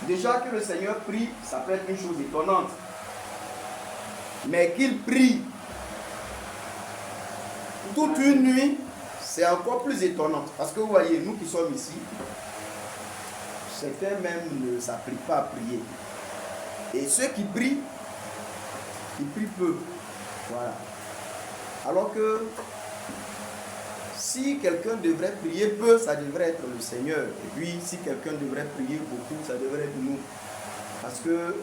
Déjà que le Seigneur prie, ça peut être une chose étonnante. Mais qu'il prie toute une nuit, c'est encore plus étonnant. Parce que vous voyez, nous qui sommes ici, certains même ne s'appliquent pas à prier. Et ceux qui prient, ils prient peu. Voilà. Alors que si quelqu'un devrait prier peu, ça devrait être le Seigneur. Et puis si quelqu'un devrait prier beaucoup, ça devrait être nous. Parce que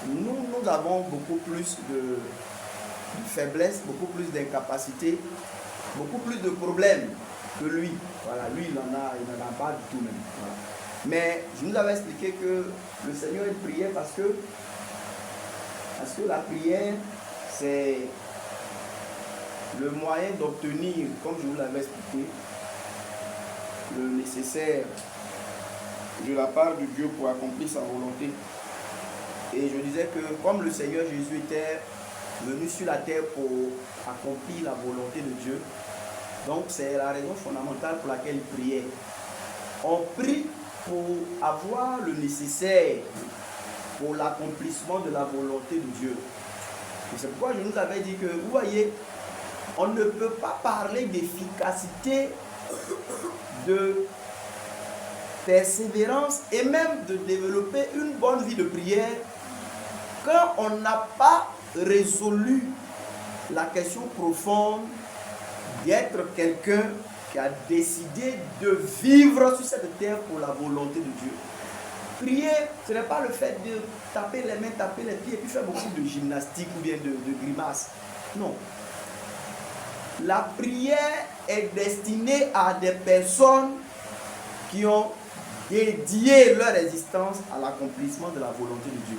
nous avons beaucoup plus de faiblesse, beaucoup plus d'incapacité, beaucoup plus de problèmes que lui. Voilà, lui il n'en a pas du tout même. Voilà. Mais je vous avais expliqué que le Seigneur il priait parce que la prière c'est le moyen d'obtenir, comme je vous l'avais expliqué, le nécessaire de la part de Dieu pour accomplir sa volonté. Et je disais que comme le Seigneur Jésus était venu sur la terre pour accomplir la volonté de Dieu, donc c'est la raison fondamentale pour laquelle il priait. On prie pour avoir le nécessaire pour l'accomplissement de la volonté de Dieu. Et c'est pourquoi je nous avais dit que, vous voyez, on ne peut pas parler d'efficacité, de persévérance et même de développer une bonne vie de prière quand on n'a pas résolu la question profonde d'être quelqu'un qui a décidé de vivre sur cette terre pour la volonté de Dieu. Prier, ce n'est pas le fait de taper les mains, taper les pieds et puis faire beaucoup de gymnastique ou bien de grimaces. Non. La prière est destinée à des personnes qui ont dédié leur existence à l'accomplissement de la volonté de Dieu.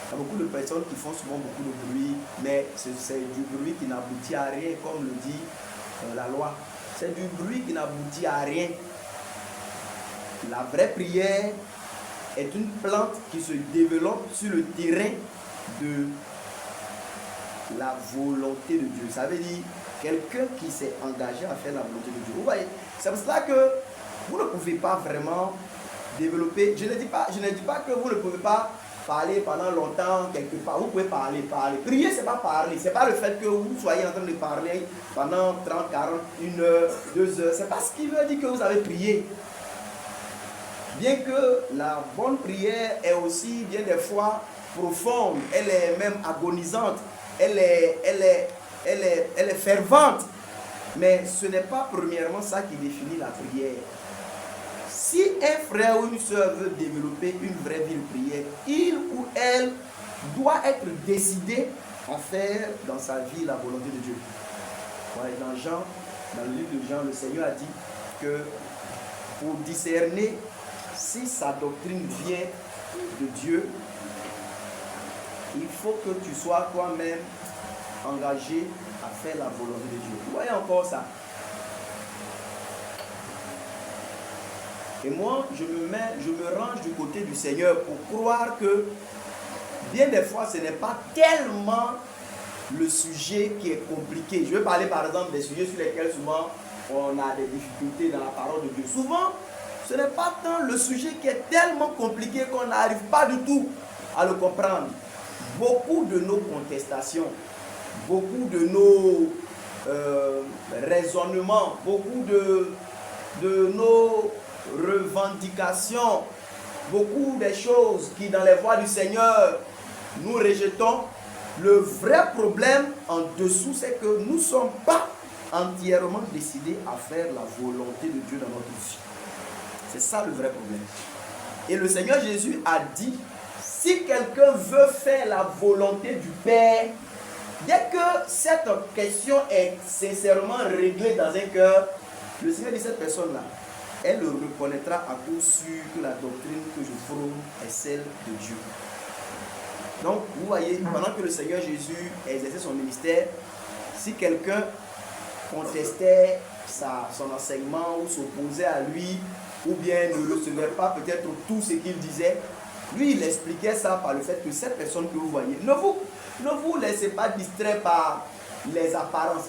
Il y a beaucoup de personnes qui font souvent beaucoup de bruit, mais c'est du bruit qui n'aboutit à rien, comme le dit la loi. C'est du bruit qui n'aboutit à rien. La vraie prière est une plante qui se développe sur le terrain de la volonté de Dieu. Ça veut dire quelqu'un qui s'est engagé à faire la volonté de Dieu. Vous voyez, c'est pour cela que vous ne pouvez pas vraiment développer. Je ne dis pas que vous ne pouvez pas parler pendant longtemps quelque part. Vous pouvez parler. Prier, c'est pas parler. C'est pas le fait que vous soyez en train de parler pendant 30, 40, 1 heure, 2 heures. C'est pas ce qui veut dire que vous avez prié. Bien que la bonne prière est aussi bien des fois profonde, elle est même agonisante, elle est fervente. Mais ce n'est pas premièrement ça qui définit la prière. Si un frère ou une soeur veut développer une vraie vie de prière, il ou elle doit être décidé à faire dans sa vie la volonté de Dieu. Ouais, dans le livre de Jean, le Seigneur a dit que pour discerner si sa doctrine vient de Dieu, il faut que tu sois toi-même engagé à faire la volonté de Dieu. Vous voyez encore ça? Et moi, je me range du côté du Seigneur pour croire que bien des fois, ce n'est pas tellement le sujet qui est compliqué. Je vais parler par exemple des sujets sur lesquels souvent on a des difficultés dans la parole de Dieu. Souvent, ce n'est pas tant le sujet qui est tellement compliqué qu'on n'arrive pas du tout à le comprendre. Beaucoup de nos contestations, beaucoup de nos raisonnements, beaucoup de nos revendications, beaucoup des choses qui dans les voies du Seigneur nous rejetons. Le vrai problème en dessous, c'est que nous ne sommes pas entièrement décidés à faire la volonté de Dieu dans notre vie. C'est ça le vrai problème. Et le Seigneur Jésus a dit, si quelqu'un veut faire la volonté du Père, dès que cette question est sincèrement réglée dans un cœur, le Seigneur dit, cette personne-là, elle le reconnaîtra à coup sûr que la doctrine que je prône est celle de Dieu. Donc, vous voyez, pendant que le Seigneur Jésus exerçait son ministère, si quelqu'un contestait son enseignement ou s'opposait à lui, ou bien ne recevait pas peut-être tout ce qu'il disait, lui, il expliquait ça par le fait que cette personne que vous voyez, ne vous laissez pas distraire par les apparences.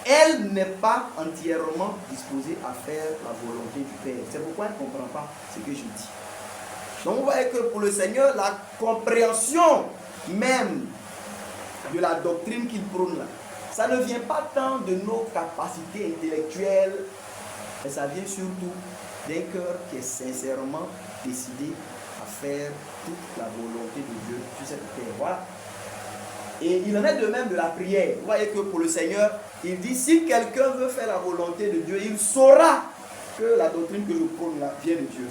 Elle n'est pas entièrement disposée à faire la volonté du Père. C'est pourquoi elle ne comprend pas ce que je dis. Donc vous voyez que pour le Seigneur, la compréhension même de la doctrine qu'il prône là, ça ne vient pas tant de nos capacités intellectuelles, mais ça vient surtout d'un cœur qui est sincèrement décidé à faire toute la volonté de Dieu sur cette terre. Voilà. Et il en est de même de la prière. Vous voyez que pour le Seigneur, il dit, si quelqu'un veut faire la volonté de Dieu, il saura que la doctrine que je prône là vient de Dieu.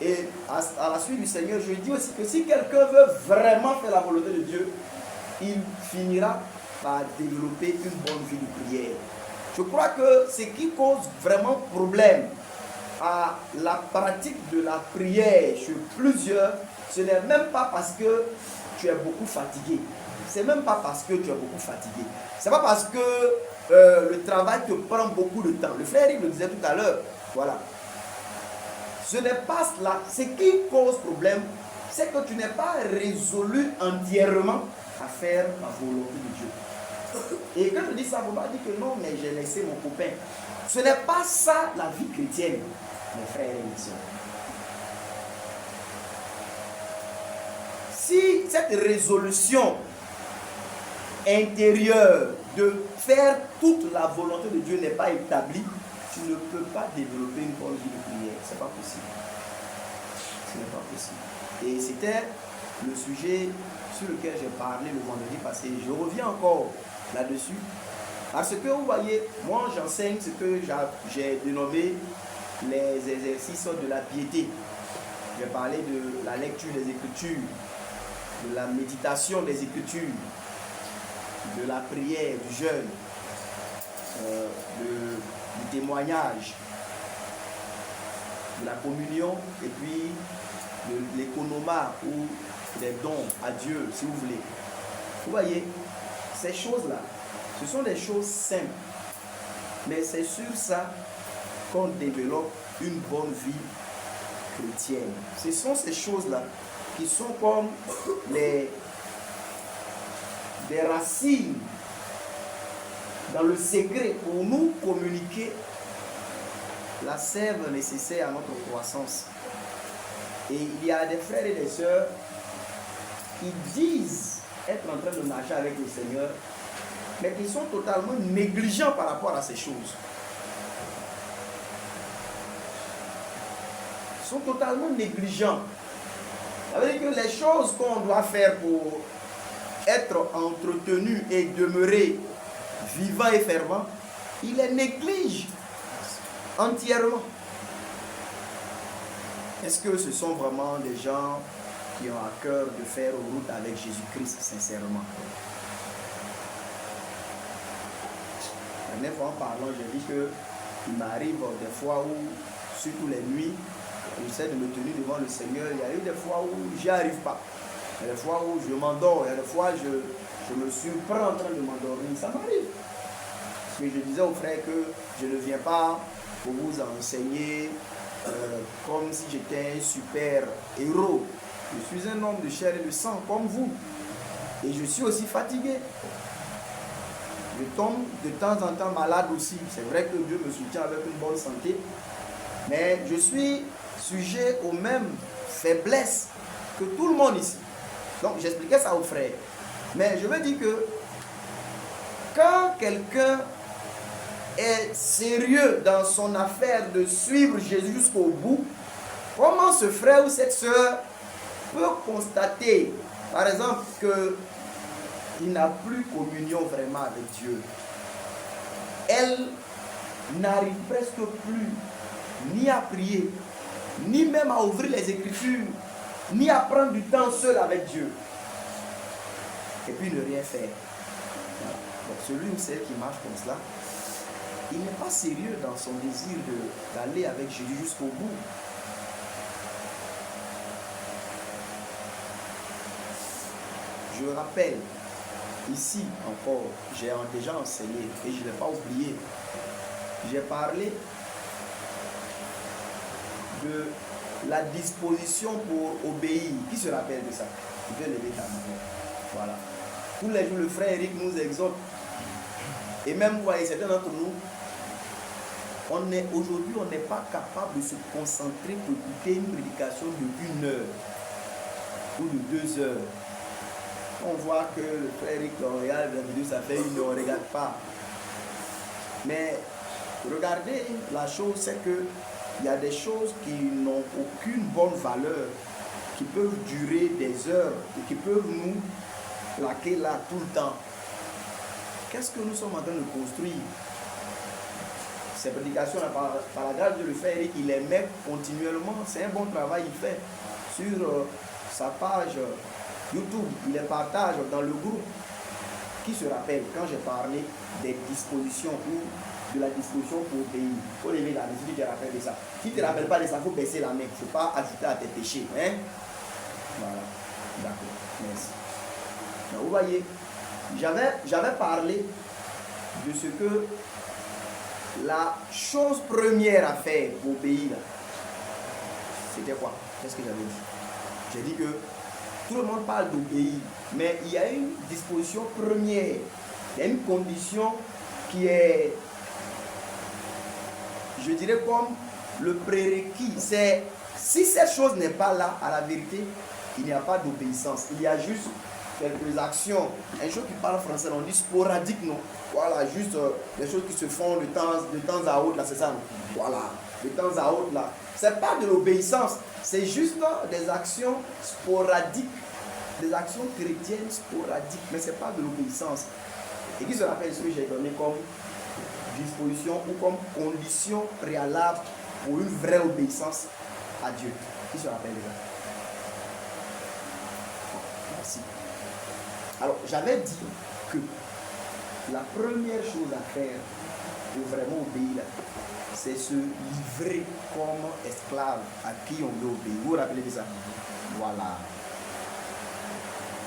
Et à la suite du Seigneur, je dis aussi que si quelqu'un veut vraiment faire la volonté de Dieu, il finira par développer une bonne vie de prière. Je crois que ce qui cause vraiment problème à la pratique de la prière chez plusieurs, ce n'est même pas parce que tu es beaucoup fatigué. C'est même pas parce que tu es beaucoup fatigué. C'est pas parce que le travail te prend beaucoup de temps. Le frère, il le disait tout à l'heure. Voilà. Ce n'est pas cela. Ce qui cause problème, c'est que tu n'es pas résolu entièrement à faire la volonté de Dieu. Et quand je dis ça, vous m'avez dit que non, mais j'ai laissé mon copain. Ce n'est pas ça la vie chrétienne, mes frères et mes sœurs. Si cette résolution intérieure de faire toute la volonté de Dieu n'est pas établie, tu ne peux pas développer une bonne vie de prière. Ce n'est pas possible. Ce n'est pas possible. Et c'était le sujet sur lequel j'ai parlé le vendredi passé. Je reviens encore là-dessus. Parce que vous voyez, moi j'enseigne ce que j'ai dénommé les exercices de la piété. J'ai parlé de la lecture des Écritures, de la méditation des Écritures, de la prière, du jeûne, du témoignage, de la communion et puis de l'économa ou des dons à Dieu, si vous voulez. Vous voyez, ces choses-là, ce sont des choses simples, mais c'est sur ça qu'on développe une bonne vie chrétienne. Ce sont ces choses-là qui sont comme des racines dans le secret pour nous communiquer la sève nécessaire à notre croissance. Et il y a des frères et des sœurs qui disent être en train de marcher avec le Seigneur, mais qui sont totalement négligents par rapport à ces choses. Ils sont totalement négligents. Ça veut dire que les choses qu'on doit faire pour être entretenu et demeurer vivant et fervent, il les néglige entièrement. Est-ce que ce sont vraiment des gens qui ont à cœur de faire route avec Jésus-Christ sincèrement? La dernière fois en parlant, j'ai dit qu'il m'arrive des fois où, surtout les nuits, j'essaie de me tenir devant le Seigneur. Il y a eu des fois où j'y arrive pas. Il y a des fois où je m'endors. Il y a des fois où je me surprends en train de m'endormir. Ça m'arrive. Parce que je disais aux frères que je ne viens pas pour vous enseigner comme si j'étais un super héros. Je suis un homme de chair et de sang comme vous. Et je suis aussi fatigué. Je tombe de temps en temps malade aussi. C'est vrai que Dieu me soutient avec une bonne santé. Mais je suis sujet aux mêmes faiblesses que tout le monde ici. Donc j'expliquais ça aux frères. Mais je veux dire que quand quelqu'un est sérieux dans son affaire de suivre Jésus jusqu'au bout, comment ce frère ou cette soeur peut constater, par exemple, qu'il n'a plus communion vraiment avec Dieu? Elle n'arrive presque plus ni à prier, ni même à ouvrir les Écritures, ni à prendre du temps seul avec Dieu. Et puis ne rien faire. Voilà. Donc celui ou celle qui marche comme cela, il n'est pas sérieux dans son désir d'aller avec Jésus jusqu'au bout. Je rappelle, ici encore, j'ai déjà enseigné et je ne l'ai pas oublié. J'ai parlé de la disposition pour obéir. Qui se rappelle de ça? Tu peux lever ta main. Voilà. Tous les jours, le frère Eric nous exhorte. Et même, vous voyez, certains d'entre nous, aujourd'hui, on n'est pas capable de se concentrer pour écouter une prédication de 1 heure. ou de 2 heures. On voit que le frère Eric regarde la vidéo, ça fait 1 heure, on ne regarde pas. Mais regardez, la chose, c'est que il y a des choses qui n'ont aucune bonne valeur, qui peuvent durer des heures et qui peuvent nous plaquer là tout le temps. Qu'est-ce que nous sommes en train de construire? Ces prédications, par la grâce de le faire, Eric, il les met continuellement. C'est un bon travail, il fait sur sa page YouTube. Il les partage dans le groupe. Qui se rappelle quand j'ai parlé des dispositions ou de la disposition pour obéir? Il faut lever la main si tu te rappelles de ça. Si tu ne te rappelles pas de ça, il faut baisser la main. Il ne faut pas ajouter à tes péchés. Hein? Voilà. D'accord. Merci. Donc, vous voyez, j'avais parlé de ce que la chose première à faire pour obéir, c'était quoi? Qu'est-ce que j'avais dit? J'ai dit que tout le monde parle d'obéir, mais il y a une disposition première, il y a une condition qui est, je dirais, comme le prérequis. C'est si cette chose n'est pas là, à la vérité, il n'y a pas d'obéissance. Il y a juste quelques actions. Un chose qui parle français, on dit sporadique, non? Voilà, juste des choses qui se font de temps à autre, là, c'est ça, non? Voilà, de temps à autre, là. C'est pas de l'obéissance, c'est juste des actions sporadiques, des actions chrétiennes sporadiques, mais c'est pas de l'obéissance. Et qui se rappelle ce que j'ai donné comme disposition ou comme condition préalable pour une vraie obéissance à Dieu? Qui se rappelle déjà? Merci. Alors, j'avais dit que la première chose à faire pour vraiment obéir, c'est se livrer comme esclave à qui on veut obéir. Vous vous rappelez de ça? Voilà.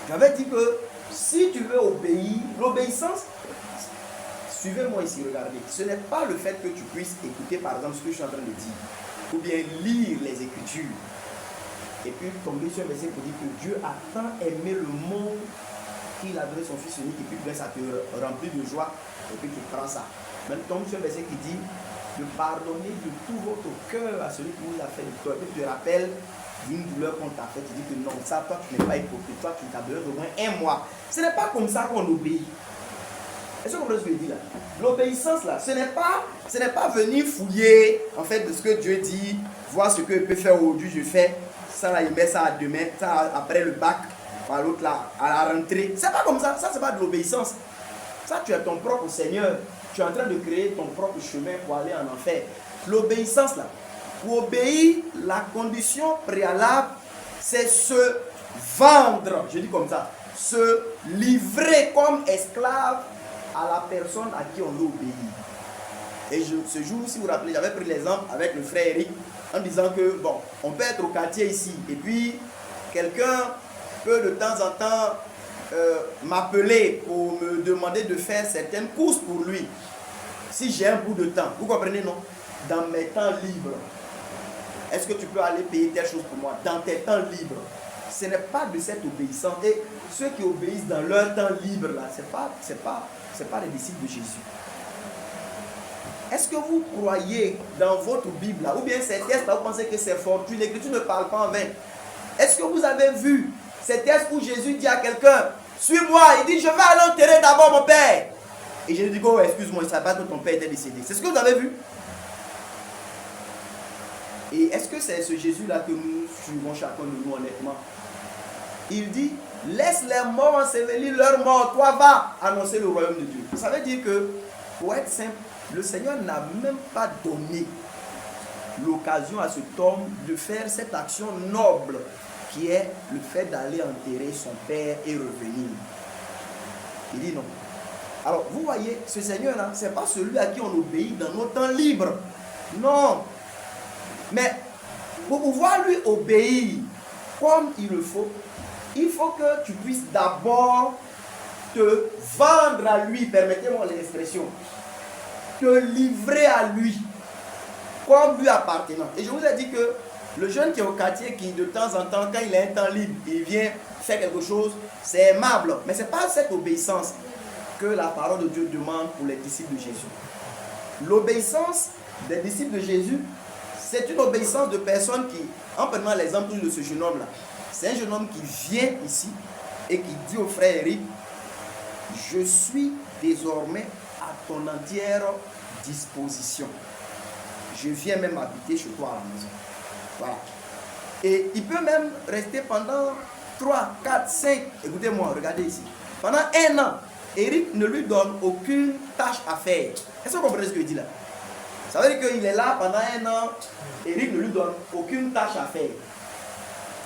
J'avais dit que si tu veux obéir, l'obéissance, suivez-moi ici, regardez. Ce n'est pas le fait que tu puisses écouter par exemple ce que je suis en train de dire, ou bien lire les Écritures, et puis tomber sur un verset pour dire que Dieu a tant aimé le monde qu'il a donné son Fils unique, et puis ça te remplit de joie, et puis tu prends ça. Maintenant, tombe sur un verset qui dit de pardonner de tout votre cœur à celui qui vous a fait du tort. Et puis tu te rappelles d'une douleur qu'on t'a fait, tu dis que non, ça, toi, tu n'es pas hypocrite, toi, tu t'as besoin d'au moins 1 mois. Ce n'est pas comme ça qu'on obéit. Est-ce que vous comprenez ce que je dis là? L'obéissance là, ce n'est pas venir fouiller en fait de ce que Dieu dit, voir ce que je peux faire aujourd'hui, je fais. Ça là, il met ça à demain, ça après le bac, par l'autre là, à la rentrée. C'est pas comme ça, ça c'est pas de l'obéissance. Ça, tu es ton propre Seigneur. Tu es en train de créer ton propre chemin pour aller en enfer. L'obéissance là, pour obéir, la condition préalable, c'est se vendre, je dis comme ça, se livrer comme esclave à la personne à qui on veut obéir. Et ce jour, si vous vous rappelez, j'avais pris l'exemple avec le frère Eric en disant que, bon, on peut être au quartier ici, et puis quelqu'un peut de temps en temps m'appeler pour me demander de faire certaines courses pour lui. Si j'ai un bout de temps, vous comprenez, non? Dans mes temps libres, est-ce que tu peux aller payer telle chose pour moi? Dans tes temps libres. Ce n'est pas de cette obéissance. Et ceux qui obéissent dans leur temps libre, là, c'est pas les disciples de Jésus. Est-ce que vous croyez dans votre Bible, là, ou bien ces textes là, vous pensez que c'est fortuit? L'Écriture ne parle pas en vain. Est-ce que vous avez vu ces textes où Jésus dit à quelqu'un, suis-moi, il dit, je vais aller enterrer d'abord mon père. Et Jésus dit, oh, excuse-moi, je ne savais pas que ton père était décédé. C'est ce que vous avez vu? Et est-ce que c'est ce Jésus-là que nous suivons chacun de nous honnêtement? Il dit, laisse les morts ensevelir leurs morts, toi va annoncer le royaume de Dieu. Ça veut dire que, pour être simple, le Seigneur n'a même pas donné l'occasion à cet homme de faire cette action noble qui est le fait d'aller enterrer son père et revenir. Il dit non. Alors, vous voyez, ce Seigneur-là, ce n'est pas celui à qui on obéit dans nos temps libres. Non. Mais pour pouvoir lui obéir comme il le faut, il faut que tu puisses d'abord te vendre à lui, permettez-moi l'expression, te livrer à lui, comme lui appartenant. Et je vous ai dit que le jeune qui est au quartier, qui de temps en temps, quand il a un temps libre, il vient faire quelque chose, c'est aimable. Mais ce n'est pas cette obéissance que la parole de Dieu demande pour les disciples de Jésus. L'obéissance des disciples de Jésus, c'est une obéissance de personne qui, en prenant l'exemple de ce jeune homme-là, c'est un jeune homme qui vient ici et qui dit au frère Eric, je suis désormais à ton entière disposition. Je viens même habiter chez toi à la maison. Voilà. Et il peut même rester pendant 3, 4, 5, écoutez-moi, regardez ici. Pendant 1 an, Eric ne lui donne aucune tâche à faire. Est-ce que vous comprenez ce que je dis là? Ça veut dire qu'il est là pendant 1 an, Eric ne lui donne aucune tâche à faire.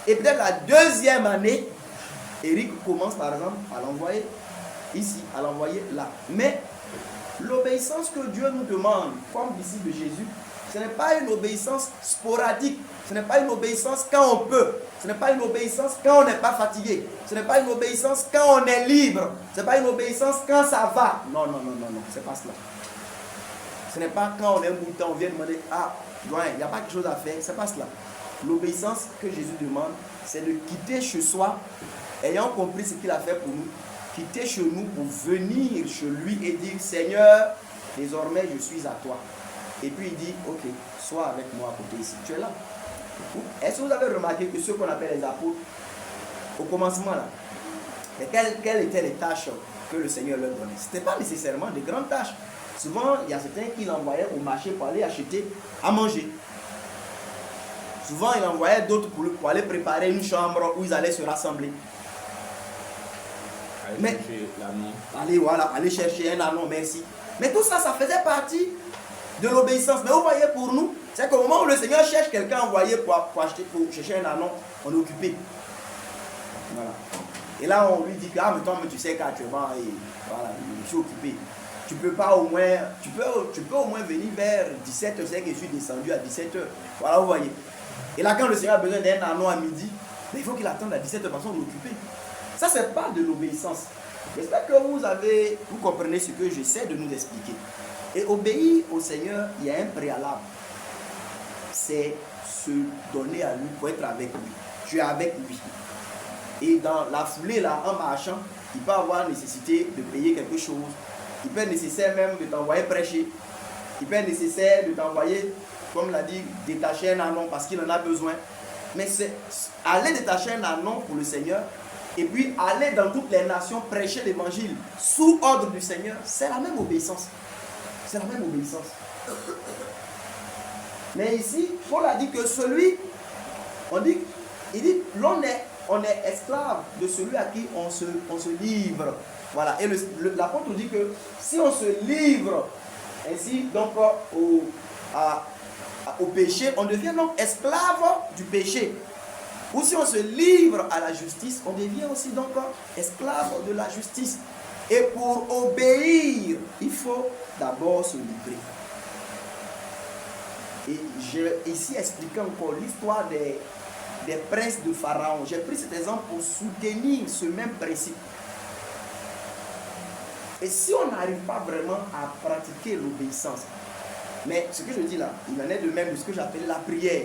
Et peut-être la 2e année, Eric commence par exemple à l'envoyer ici, à l'envoyer là. Mais l'obéissance que Dieu nous demande, comme disciples de Jésus, ce n'est pas une obéissance sporadique. Ce n'est pas une obéissance quand on peut. Ce n'est pas une obéissance quand on n'est pas fatigué. Ce n'est pas une obéissance quand on est libre. Ce n'est pas une obéissance quand ça va. Non, non, non, non, non, c'est pas cela. Ce n'est pas quand on est mouton, on vient demander, ah, il n'y a pas quelque chose à faire. C'est pas cela. L'obéissance que Jésus demande, c'est de quitter chez soi, ayant compris ce qu'il a fait pour nous, quitter chez nous pour venir chez lui et dire, Seigneur, désormais je suis à toi. Et puis il dit, ok, sois avec moi à côté ici. Tu es là. Est-ce que vous avez remarqué que ceux qu'on appelle les apôtres, au commencement là, quelles étaient les tâches que le Seigneur leur donnait? Ce n'était pas nécessairement des grandes tâches. Souvent, il y a certains qui l'envoyaient au marché pour aller acheter à manger. Souvent, il envoyait d'autres pour aller préparer une chambre où ils allaient se rassembler. Aller chercher l'anneau. Allez, voilà, aller chercher un anneau, merci. Mais tout ça, ça faisait partie de l'obéissance. Mais vous voyez, pour nous, c'est qu'au moment où le Seigneur cherche quelqu'un envoyé pour chercher un anneau, on est occupé. Voilà. Et là, on lui dit que, ah, mais toi, mais tu sais qu'actuellement, voilà, je suis occupé. Tu peux pas au moins, tu peux au moins venir vers 17h, c'est que je suis descendu à 17h. Voilà, vous voyez. Et là, quand le Seigneur a besoin d'un anneau à midi, mais il faut qu'il attende à 17h parce qu'on est occupé. Ça, c'est pas de l'obéissance. J'espère que vous comprenez ce que j'essaie de nous expliquer. Et obéir au Seigneur, il y a un préalable. C'est se donner à lui pour être avec lui. Tu es avec lui. Et dans la foulée, là, en marchant, il peut avoir nécessité de payer quelque chose. Il peut être nécessaire même de t'envoyer prêcher. Il peut être nécessaire de t'envoyer, comme l'a dit, détacher un anon parce qu'il en a besoin. Mais c'est aller détacher un anon pour le Seigneur et puis aller dans toutes les nations prêcher l'évangile sous ordre du Seigneur, c'est la même obéissance. C'est la même obéissance. Mais ici, Paul a dit que on dit on est esclave de celui à qui on se livre. Voilà. Et l'apôtre dit que si on se livre ainsi donc au péché, on devient donc esclave du péché. Ou si on se livre à la justice, on devient aussi donc esclave de la justice. Et pour obéir, il faut d'abord se livrer. Et j'ai ici expliqué encore l'histoire des princes de Pharaon. J'ai pris cet exemple pour soutenir ce même principe. Et si on n'arrive pas vraiment à pratiquer l'obéissance, mais ce que je dis là, il en est de même de ce que j'appelle la prière.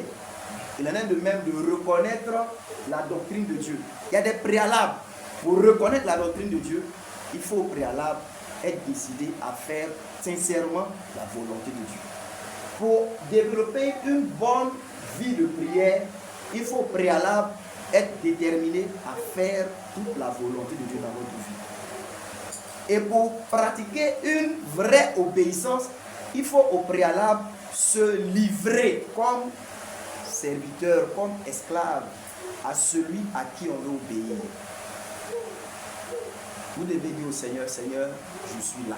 Il en est de même de reconnaître la doctrine de Dieu. Il y a des préalables. Pour reconnaître la doctrine de Dieu, il faut au préalable être décidé à faire sincèrement la volonté de Dieu. Pour développer une bonne vie de prière, il faut au préalable être déterminé à faire toute la volonté de Dieu dans votre vie. Et pour pratiquer une vraie obéissance, il faut au préalable se livrer comme serviteur, comme esclave à celui à qui on veut obéir. Vous devez dire au Seigneur, Seigneur, je suis là.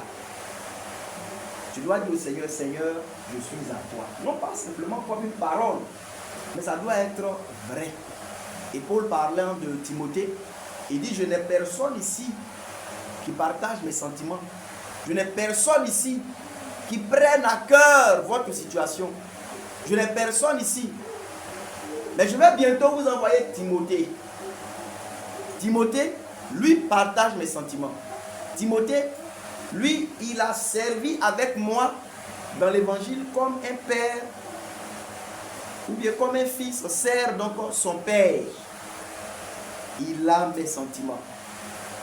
Tu dois dire au Seigneur, Seigneur, je suis à toi. Non pas simplement comme une parole, mais ça doit être vrai. Et Paul parlant de Timothée, il dit, je n'ai personne ici qui partage mes sentiments. Je n'ai personne ici qui prenne à cœur votre situation. Je n'ai personne ici. Mais je vais bientôt vous envoyer Timothée. Timothée, lui, partage mes sentiments. Timothée, lui, il a servi avec moi dans l'évangile comme un père ou bien comme un fils sert donc son père. Il a mes sentiments.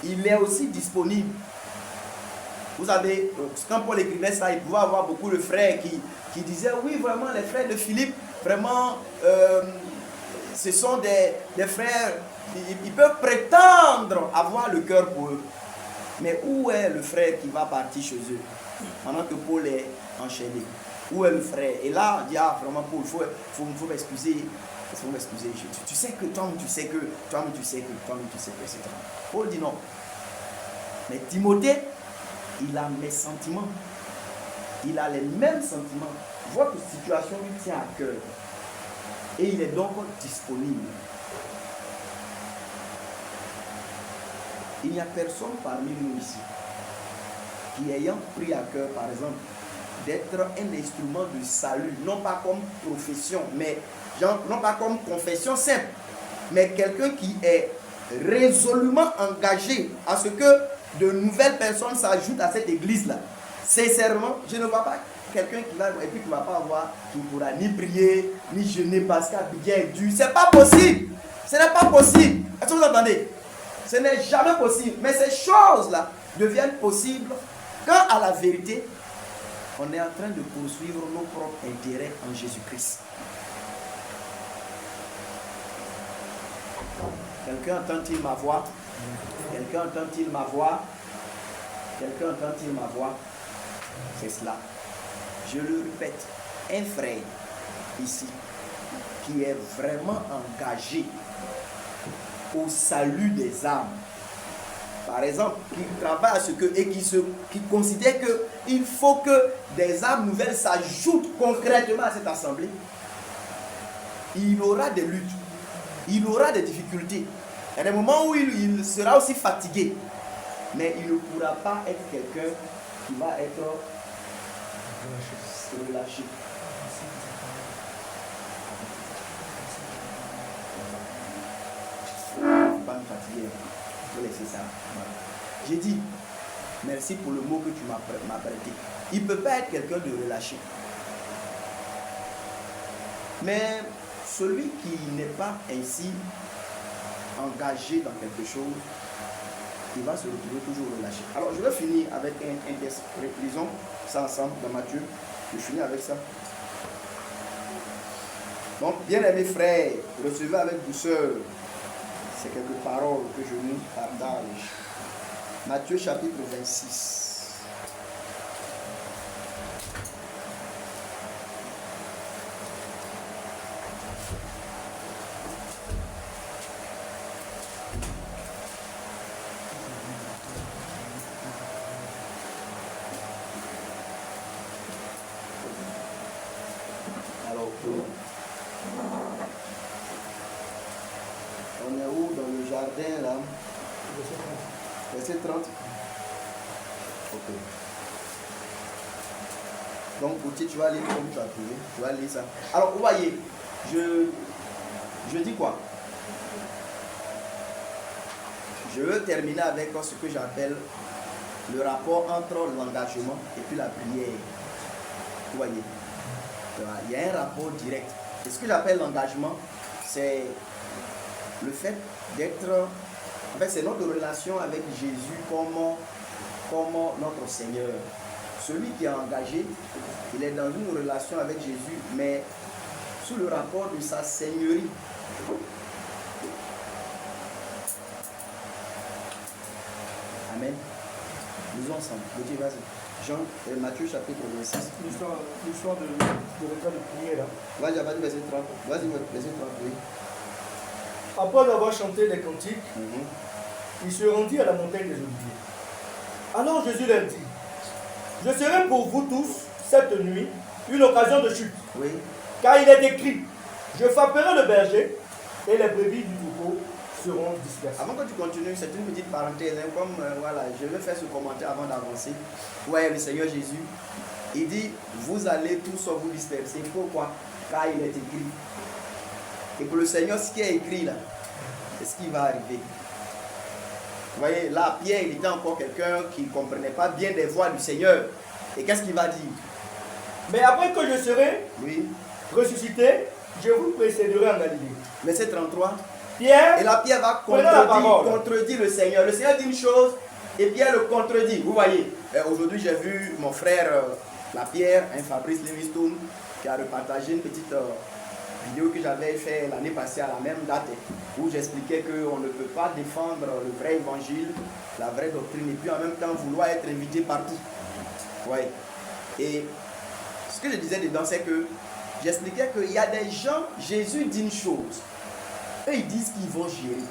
Il est aussi disponible. Vous savez, quand Paul écrivait ça, il pouvait avoir beaucoup de frères qui disaient, oui, vraiment, les frères de Philippe, vraiment, ce sont des frères, ils peuvent prétendre avoir le cœur pour eux. Mais où est le frère qui va partir chez eux pendant que Paul est enchaîné? Où est le frère? Et là, on dit, ah, vraiment, Paul, il faut m'excuser. Il faut m'excuser. Tu sais que toi, tu sais que, toi-même, tu sais que, toi-même, tu sais que, etc. Paul dit non. Mais Timothée, il a mes sentiments. Il a les mêmes sentiments. Votre situation lui tient à cœur. Et il est donc disponible. Il n'y a personne parmi nous ici qui ayant pris à cœur, par exemple, d'être un instrument de salut, non pas comme profession, mais non pas comme confession simple, mais quelqu'un qui est résolument engagé à ce que de nouvelles personnes s'ajoutent à cette église-là. Sincèrement, je ne vois pas quelqu'un qui va, et puis qui ne va pas avoir, qui ne pourra ni prier, ni jeûner parce qu'Abidjan est dur. Ce n'est pas possible. Ce n'est pas possible. Est-ce que vous entendez? Ce n'est jamais possible. Mais ces choses-là deviennent possibles quand, à la vérité, on est en train de poursuivre nos propres intérêts en Jésus-Christ. Quelqu'un entend-il ma voix? Quelqu'un entend-il ma voix? Quelqu'un entend-il ma voix? C'est cela. Je le répète, un frère ici qui est vraiment engagé au salut des âmes, par exemple, qui travaille à ce que et qui considère qu'il faut que des âmes nouvelles s'ajoutent concrètement à cette assemblée, il aura des luttes, il aura des difficultés. Il y a des moments où il sera aussi fatigué, mais il ne pourra pas être quelqu'un qui va être relâché. Pas me fatiguer, je vais laisser ça. Voilà. J'ai dit, merci pour le mot que tu m'as prêté. Il ne peut pas être quelqu'un de relâché. Mais celui qui n'est pas ainsi engagé dans quelque chose, il va se retrouver toujours relâché. Alors je vais finir avec un texte. Lisons ça ensemble dans Matthieu. Je finis avec ça. Donc, bien aimés frères, recevez avec douceur ces quelques paroles que je nous partage. Matthieu chapitre 26. Alors, on est où dans le jardin là? Verset 30. Ok. Donc, Gauthier, tu vas lire comme tu as trouvé. Tu vas lire ça. Alors, vous voyez, je dis quoi? Je veux terminer avec ce que j'appelle le rapport entre l'engagement et puis la prière. Vous voyez, il y a un rapport direct. Et ce que j'appelle l'engagement, c'est le fait d'être... En fait, c'est notre relation avec Jésus comme notre Seigneur. Celui qui est engagé, il est dans une relation avec Jésus, mais sous le rapport de sa seigneurie. Amen. Lisons ensemble. Jean, Matthieu chapitre 26. L'histoire de repas de prière là. Vas-y, vas-y, verset 30. Vas-y, verset 30, oui. Après avoir chanté les cantiques, il se rendit à la montagne des Oliviers. Alors Jésus leur dit, je serai pour vous tous, cette nuit, une occasion de chute. Oui. Car il est écrit, je frapperai le berger et les brebis du troupeau seront dispersées. Avant que tu continues, c'est une petite parenthèse. Comme voilà, je vais faire ce commentaire avant d'avancer. Ouais, le Seigneur Jésus, il dit, vous allez tous vous disperser. Pourquoi? Car il est écrit. Et pour le Seigneur, ce qui est écrit là, c'est ce qui va arriver. Vous voyez, là, Pierre, il était encore quelqu'un qui ne comprenait pas bien des voix du Seigneur. Et qu'est-ce qu'il va dire? Mais après que je serai ressuscité, je vous précéderai en Galilée. Verset 33. Pierre, et là, Pierre va contredire le Seigneur. Le Seigneur dit une chose et Pierre le contredit. Vous voyez, aujourd'hui, j'ai vu mon frère, la Pierre, Fabrice Livingstone, qui a repartagé une petite vidéo que j'avais fait l'année passée à la même date, où j'expliquais qu'on ne peut pas défendre le vrai évangile, la vraie doctrine, et puis en même temps vouloir être invité partout. Ouais. Et ce que je disais dedans, c'est que j'expliquais qu'il y a des gens, Jésus dit une chose, eux ils disent qu'ils vont gérer.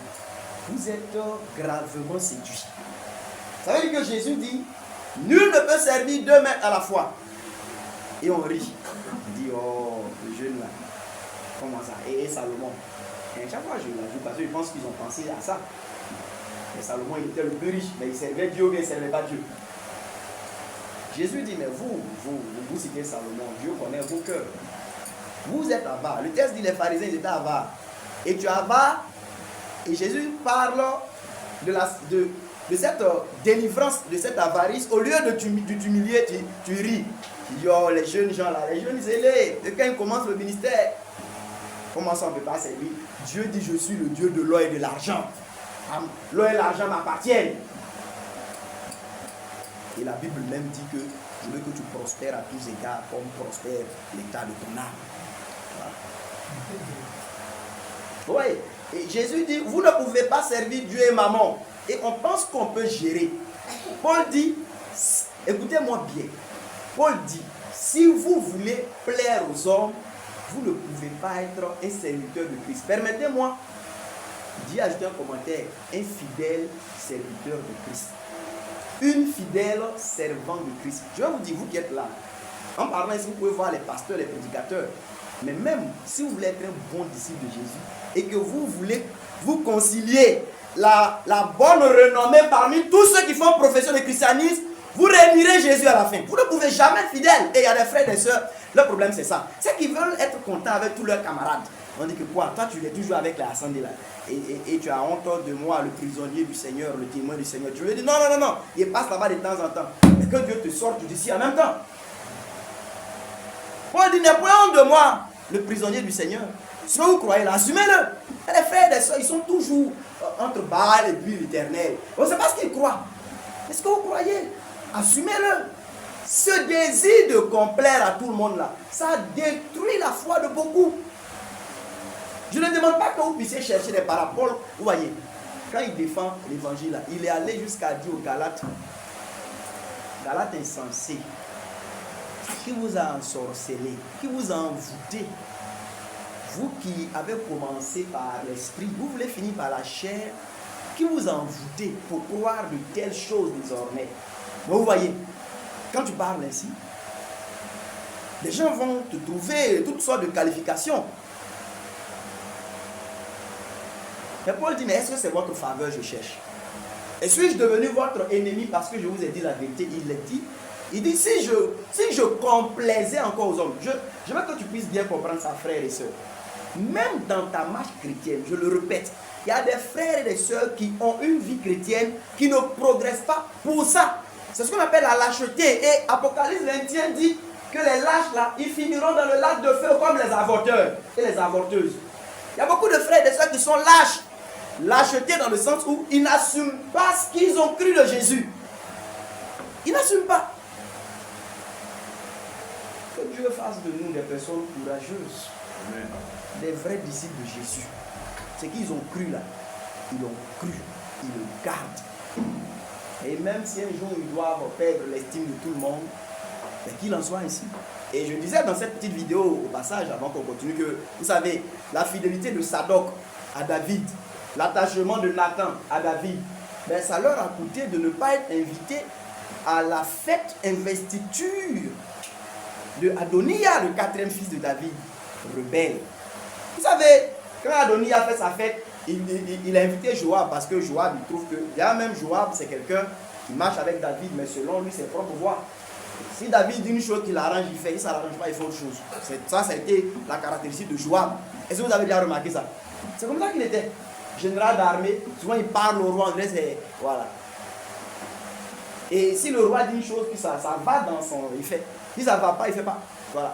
Vous êtes gravement séduits. Ça veut dire que Jésus dit, nul ne peut servir 2 maîtres à la fois. Et on rit. On dit, oh, le jeune là, comment ça? Et Salomon. Et chaque fois je l'ajoute parce que je pense qu'ils ont pensé à ça. Et Salomon, il était le plus riche, mais il servait Dieu ou il ne servait pas Dieu. Jésus dit, mais vous citez Salomon, Dieu connaît vos cœurs. Vous êtes avares. Le texte dit, les pharisiens, ils étaient avares. Et tu es avare. Et Jésus parle de cette délivrance, de cette avarice. Au lieu de t'humilier, tu ris. Tu dis, oh, les jeunes gens là, les jeunes zélés, et quand ils commencent le ministère, comment ça on ne peut pas servir? Dieu dit, je suis le Dieu de l'or et de l'argent. L'or et l'argent m'appartiennent. Et la Bible même dit que je veux que tu prospères à tous égards comme prospère l'état de ton âme. Voilà. Oui. Et Jésus dit, vous ne pouvez pas servir Dieu et maman. Et on pense qu'on peut gérer. Paul dit, écoutez-moi bien. Paul dit, si vous voulez plaire aux hommes, vous ne pouvez pas être un serviteur de Christ. Permettez-moi d'y ajouter un commentaire. Un fidèle serviteur de Christ. Une fidèle servante de Christ. Je vais vous dire, vous qui êtes là, en parlant ici, vous pouvez voir les pasteurs, les prédicateurs. Mais même si vous voulez être un bon disciple de Jésus et que vous voulez vous concilier la bonne renommée parmi tous ceux qui font profession de christianisme, vous réunirez Jésus à la fin. Vous ne pouvez jamais être fidèle. Et il y a des frères et des sœurs, leur problème c'est ça. C'est qu'ils veulent être contents avec tous leurs camarades. On dit que quoi? Toi tu es toujours avec la assemblée là. Et tu as honte de moi, le prisonnier du Seigneur, le témoin du Seigneur. Tu lui dis non. Il passe là-bas de temps en temps. Mais que Dieu te sorte d'ici en même temps. Paul dit, n'ayez point honte de moi, le prisonnier du Seigneur. Si vous croyez là, assumez-le. Et les frères et les sœurs, ils sont toujours entre Baal et puis l'Éternel. On ne sait pas ce qu'ils croient. Est-ce que vous croyez? Assumez-le. Ce désir de complaire à tout le monde là, ça détruit la foi de beaucoup. Je ne demande pas que vous puissiez chercher des paraboles. Vous voyez, quand il défend l'évangile là, il est allé jusqu'à dire aux Galates, Galates insensés, qui vous a ensorcelé, qui vous a envoûté. Vous qui avez commencé par l'esprit, vous voulez finir par la chair, qui vous a envoûté pour croire de telles choses désormais. Mais vous voyez, quand tu parles ainsi, les gens vont te trouver toutes sortes de qualifications. Mais Paul dit, mais est-ce que c'est votre faveur que je cherche? Et suis-je devenu votre ennemi parce que je vous ai dit la vérité? Il l'a dit. Il dit, si je complaisais encore aux hommes, je veux que tu puisses bien comprendre ça, frères et sœurs. Même dans ta marche chrétienne, je le répète, il y a des frères et des sœurs qui ont une vie chrétienne qui ne progressent pas pour ça. C'est ce qu'on appelle la lâcheté. Et Apocalypse 21 dit que les lâches là, ils finiront dans le lac de feu comme les avorteurs et les avorteuses. Il y a beaucoup de frères et de sœurs qui sont lâches. Lâcheté dans le sens où ils n'assument pas ce qu'ils ont cru de Jésus. Ils n'assument pas. Que Dieu fasse de nous des personnes courageuses. Amen. Des vrais disciples de Jésus. Ce qu'ils ont cru là, ils l'ont cru, ils le gardent. Et même si un jour ils doivent perdre l'estime de tout le monde, qu'il en soit ainsi. Et je disais dans cette petite vidéo au passage, avant qu'on continue, que vous savez, la fidélité de Sadoc à David, l'attachement de Nathan à David, ben ça leur a coûté de ne pas être invités à la fête investiture de Adoniya, le 4e fils de David, rebelle. Vous savez, quand Adoniya fait sa fête, il a invité Joab parce que Joab, il trouve que, déjà même Joab, c'est quelqu'un qui marche avec David, mais selon lui, ses propres voies. Si David dit une chose qu'il arrange, il fait, il ne s'arrange pas, il fait autre chose. Ça a été la caractéristique de Joab. Est-ce que vous avez déjà remarqué ça? C'est comme ça qu'il était. Général d'armée, souvent il parle au roi, voilà. Et si le roi dit une chose, puis ça va dans son... Il fait. Si ça ne va pas, il ne fait pas. Voilà.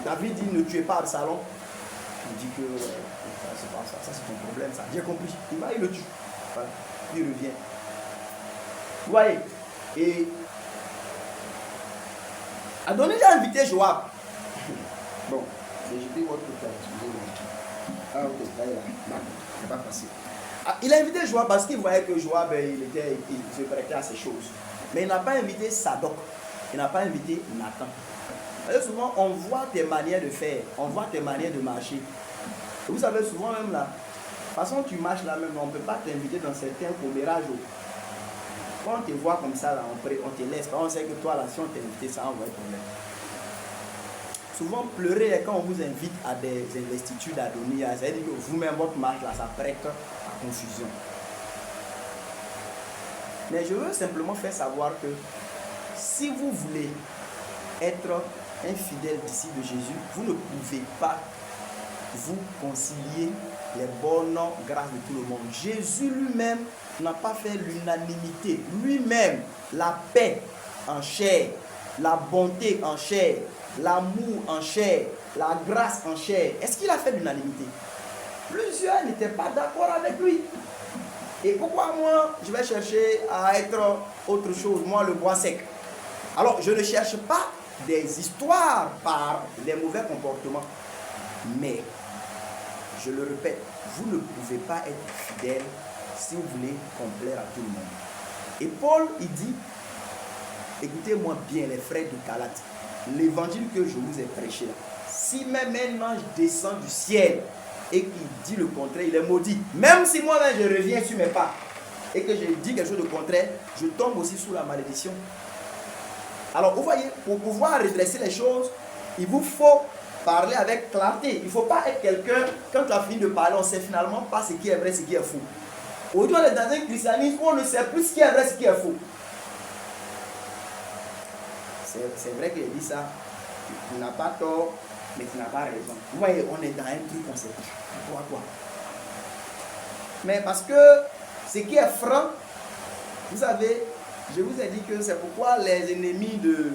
David dit, ne tuez pas Absalom. Il dit que c'est pas ça, ça c'est ton problème, ça. J'ai compris. Il va, il le tue. Voilà. Il revient. Vous voyez? Et Adoniya a invité Joab. Bon. J'ai pris votre temps, excusez-moi. Ah ok, là il est là. C'est pas facile. Ah, il a invité Joab parce qu'il voyait que Joab il se prêtait à ces choses. Mais il n'a pas invité Sadok. Il n'a pas invité Nathan. Parce que souvent on voit tes manières de faire, on voit tes manières de marcher. Et vous savez souvent même là, de toute façon tu marches là même, on ne peut pas t'inviter dans certains commérages. Quand on te voit comme ça là, on te laisse, on sait que toi là si on t'invite ça envoie un problème. Souvent pleurer quand on vous invite à des investitures d'Adonia, c'est-à-dire que vous-même votre marche là, ça prête à confusion. Mais je veux simplement faire savoir que si vous voulez être un fidèle disciple de Jésus, vous ne pouvez pas vous concilier les bonnes grâces de tout le monde. Jésus lui-même n'a pas fait l'unanimité. Lui-même, la paix en chair, la bonté en chair, l'amour en chair, la grâce en chair. Est-ce qu'il a fait l'unanimité? Plusieurs n'étaient pas d'accord avec lui. Et pourquoi moi, je vais chercher à être autre chose, moi le bois sec? Alors, je ne cherche pas des histoires par les mauvais comportements. Mais, je le répète, vous ne pouvez pas être fidèle si vous voulez complaire à tout le monde. Et Paul, il dit, écoutez-moi bien les frères de Galate, l'évangile que je vous ai prêché là, si même un ange descend du ciel et qu'il dit le contraire, il est maudit. Même si moi-même je reviens sur mes pas et que je dis quelque chose de contraire, je tombe aussi sous la malédiction. Alors vous voyez, pour pouvoir redresser les choses, il vous faut parler avec clarté. Il ne faut pas être quelqu'un, quand tu as fini de parler, on ne sait finalement pas ce qui est vrai, ce qui est faux. Aujourd'hui, on est dans un christianisme où on ne sait plus ce qui est vrai, ce qui est faux. C'est vrai qu'il dit ça, tu n'as pas tort, mais tu n'as pas raison. Vous voyez, on est dans un truc, on ne sait pas quoi. Mais parce que ce qui est franc, vous savez, je vous ai dit que c'est pourquoi les ennemis de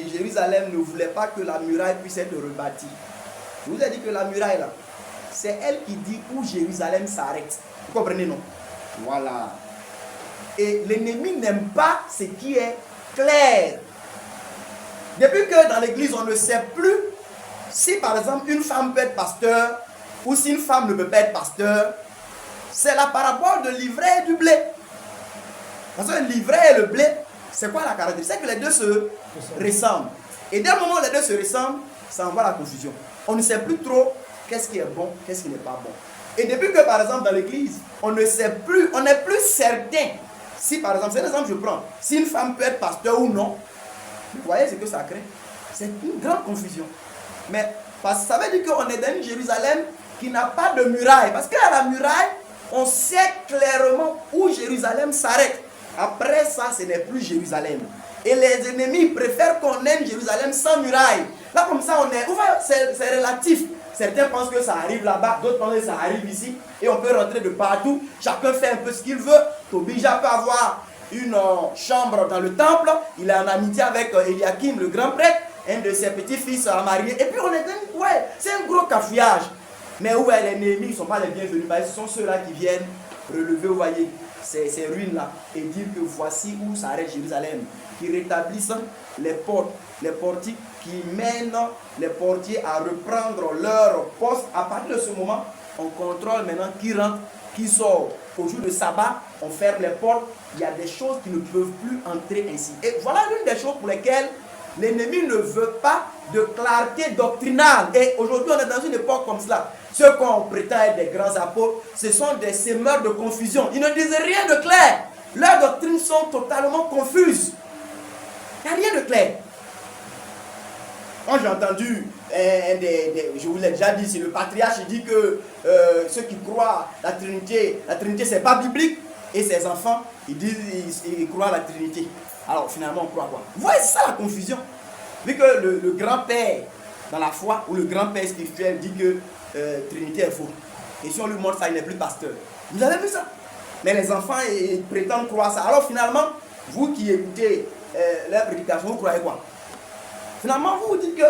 Jérusalem ne voulaient pas que la muraille puisse être rebâtie. Je vous ai dit que la muraille là, c'est elle qui dit où Jérusalem s'arrête. Vous comprenez, non? Voilà. Et l'ennemi n'aime pas ce qui est clair. Depuis que dans l'église, on ne sait plus si par exemple une femme peut être pasteur ou si une femme ne peut pas être pasteur, c'est la parabole de l'ivraie et du blé. Parce que l'ivraie et le blé, c'est quoi la caractéristique? C'est que les deux se ressemblent. Et dès le moment où les deux se ressemblent, ça envoie la confusion. On ne sait plus trop qu'est-ce qui est bon, qu'est-ce qui n'est pas bon. Et depuis que par exemple dans l'église, on ne sait plus, on n'est plus certain si par exemple, c'est un exemple que je prends, si une femme peut être pasteur ou non. Vous voyez ce que ça crée? C'est une grande confusion. Mais parce que ça veut dire qu'on est dans une Jérusalem qui n'a pas de muraille. Parce qu'à la muraille, on sait clairement où Jérusalem s'arrête. Après ça, ce n'est plus Jérusalem. Et les ennemis préfèrent qu'on aime Jérusalem sans muraille. Là, comme ça, on est... C'est relatif. Certains pensent que ça arrive là-bas, d'autres pensent que ça arrive ici. Et on peut rentrer de partout. Chacun fait un peu ce qu'il veut. Tobija peut avoir une chambre dans le temple. Il est en amitié avec Eliakim, le grand prêtre, un de ses petits-fils à marier. Et puis on est dans... Ouais, c'est un gros cafouillage. Mais où les ennemis ne sont pas les bienvenus. Ce sont ceux-là qui viennent relever, vous voyez, ces ruines-là. Et dire que voici où s'arrête Jérusalem. Qui rétablissent les portes, les portiques, qui mènent les portiers à reprendre leur poste. À partir de ce moment, on contrôle maintenant qui rentre, qui sort. Au jour de sabbat, on ferme les portes. Il y a des choses qui ne peuvent plus entrer ainsi. Et voilà l'une des choses pour lesquelles l'ennemi ne veut pas de clarté doctrinale. Et aujourd'hui, on est dans une époque comme cela. Ceux qu'on prétend être des grands apôtres, ce sont des semeurs de confusion. Ils ne disent rien de clair. Leurs doctrines sont totalement confuses. Il n'y a rien de clair. Quand j'ai entendu, je vous l'ai déjà dit, si le patriarche dit que ceux qui croient la Trinité c'est pas biblique, et ses enfants, ils croient la Trinité. Alors finalement, on croit quoi? Vous voyez, c'est ça la confusion. Vu que le grand-père dans la foi, ou le grand-père spirituel dit que Trinité est faux. Et si on lui montre ça, il n'est plus pasteur. Vous avez vu ça? Mais les enfants, ils prétendent croire ça. Alors finalement, vous qui écoutez leur prédication, vous croyez quoi? Finalement, vous vous dites que,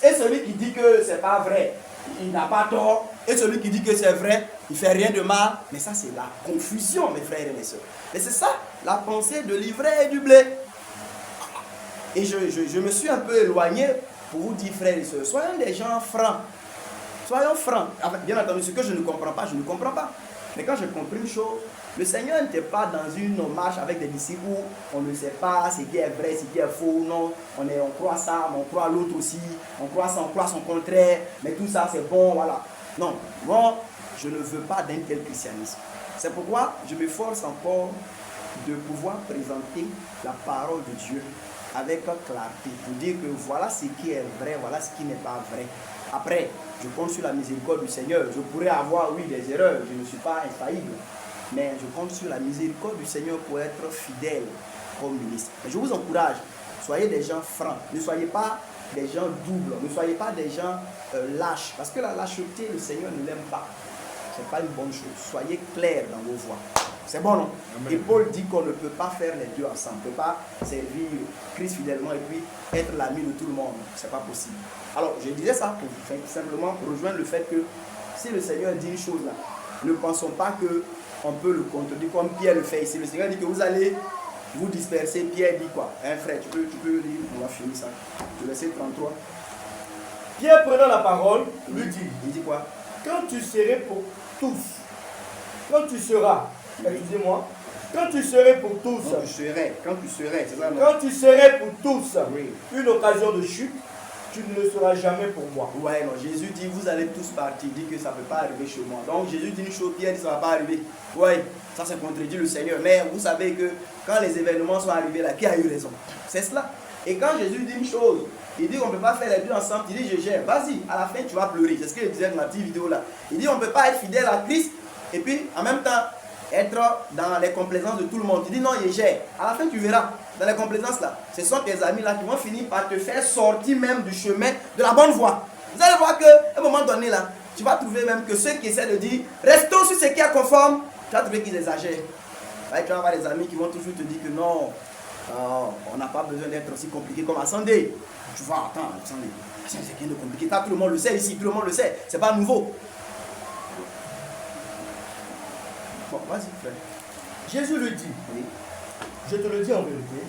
et celui qui dit que c'est pas vrai, il n'a pas tort, et celui qui dit que c'est vrai, il fait rien de mal. Mais ça, c'est la confusion, mes frères et mes soeurs. Et c'est ça, la pensée de l'ivraie et du blé. Et je me suis un peu éloigné pour vous dire, frères et sœurs, soyons des gens francs. Soyons francs. Enfin, bien entendu, ce que je ne comprends pas, je ne comprends pas. Mais quand je comprends une chose, le Seigneur n'était pas dans une marche avec des disciples où on ne sait pas ce qui est vrai, ce qui est faux. Non, on croit ça, mais on croit l'autre aussi. On croit ça, on croit son contraire. Mais tout ça, c'est bon, voilà. Non, moi, je ne veux pas d'un tel christianisme. C'est pourquoi je m'efforce encore de pouvoir présenter la parole de Dieu avec clarté, pour dire que voilà ce qui est vrai, voilà ce qui n'est pas vrai. Après, je compte sur la miséricorde du Seigneur. Je pourrais avoir, oui, des erreurs, je ne suis pas infaillible, mais je compte sur la miséricorde du Seigneur pour être fidèle comme ministre. Et je vous encourage, soyez des gens francs, ne soyez pas des gens doubles, ne soyez pas des gens lâches, parce que la lâcheté, le Seigneur ne l'aime pas. Ce n'est pas une bonne chose. Soyez clairs dans vos voies. C'est bon, non? Amen. Et Paul dit qu'on ne peut pas faire les deux ensemble. On ne peut pas servir Christ fidèlement et puis être l'ami de tout le monde. Ce n'est pas possible. Alors, je disais ça pour simplement rejoindre le fait que si le Seigneur dit une chose là, ne pensons pas qu'on peut le contredire comme Pierre le fait ici. Le Seigneur dit que vous allez vous disperser. Pierre dit quoi? Hein, frère, tu peux le lire? On va finir ça. Je verset 33. Pierre prenant la parole, lui dit, il dit quoi? Quand tu serais pour tous, quand tu seras, excusez-moi, quand tu serais pour tous, quand tu serais, c'est ça, non? Quand tu serais pour tous, oui, une occasion de chute, tu ne le seras jamais pour moi. Ouais, non, Jésus dit, vous allez tous partir, il dit que ça ne peut pas arriver chez moi. Donc Jésus dit une chose, Pierre dit, ça ne va pas arriver. Ouais, ça c'est contredit le Seigneur. Mais vous savez que quand les événements sont arrivés là, qui a eu raison? C'est cela. Et quand Jésus dit une chose, il dit qu'on ne peut pas faire les deux ensemble, il dit je gère, vas-y, à la fin tu vas pleurer. C'est ce qu'il disait dans la petite vidéo là. Il dit on ne peut pas être fidèle à Christ et puis en même temps être dans les complaisances de tout le monde. Il dit non, il gère. À la fin tu verras, dans les complaisances là, ce sont tes amis là qui vont finir par te faire sortir même du chemin de la bonne voie. Vous allez voir qu'à un moment donné là, tu vas trouver même que ceux qui essaient de dire restons sur ce qui est conforme, tu vas trouver qu'ils exagèrent. Tu vas avoir des amis qui vont toujours te dire que non, on n'a pas besoin d'être aussi compliqué comme Ascendé. Tu vois, attends, Ascendé, c'est rien de compliqué. Tout le monde le sait ici, tout le monde le sait. C'est pas nouveau. Bon, vas-y, frère. Jésus lui dit, oui, je te le dis en vérité,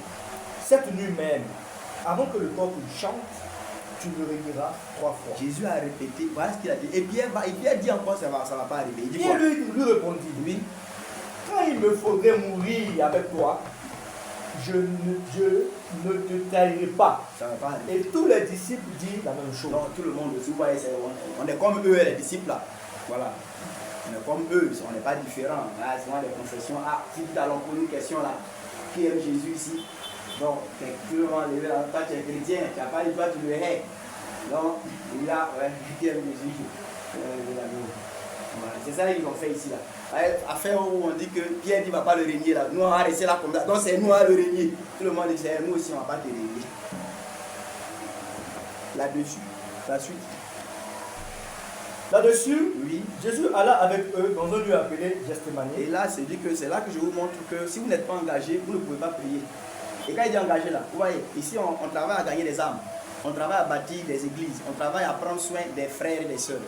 cette nuit même, avant que le coq chante, tu me renieras 3 fois. Jésus a répété, voilà ce qu'il a dit. Et Pierre dit encore, ça va pas arriver. Il dit Pierre lui répondit, oui, quand il me faudrait mourir avec toi, je ne te trahirai pas. Ça va pas arriver. Et tous les disciples disent la même chose. Donc tout le monde, vous voyez, on est comme eux, les disciples là. Voilà. On est comme eux, on n'est pas différents. Là, c'est souvent les confessions. Ah, si tu allons poser une question là, qui aime Jésus ici? Donc, tu vas enlever là, toi tu es chrétien, tu n'as pas dit, toi tu le hais. Donc, il y a, ouais, qui aime Jésus? Voilà, c'est ça qu'ils ont fait ici là. Affaire où on dit que Pierre ne va pas le régner là. Nous on va rester là comme ça. Donc c'est nous à le régner. Tout le monde dit c'est nous aussi on ne va pas te régner. Là-dessus, la suite. Là-dessus, oui, Jésus alla avec eux dans un lieu appelé Gethsémani. Et là, c'est dit que c'est là que je vous montre que si vous n'êtes pas engagé, vous ne pouvez pas prier. Et quand il dit engagé là, vous voyez, ici on travaille à gagner des âmes. On travaille à bâtir des églises. On travaille à prendre soin des frères et des sœurs.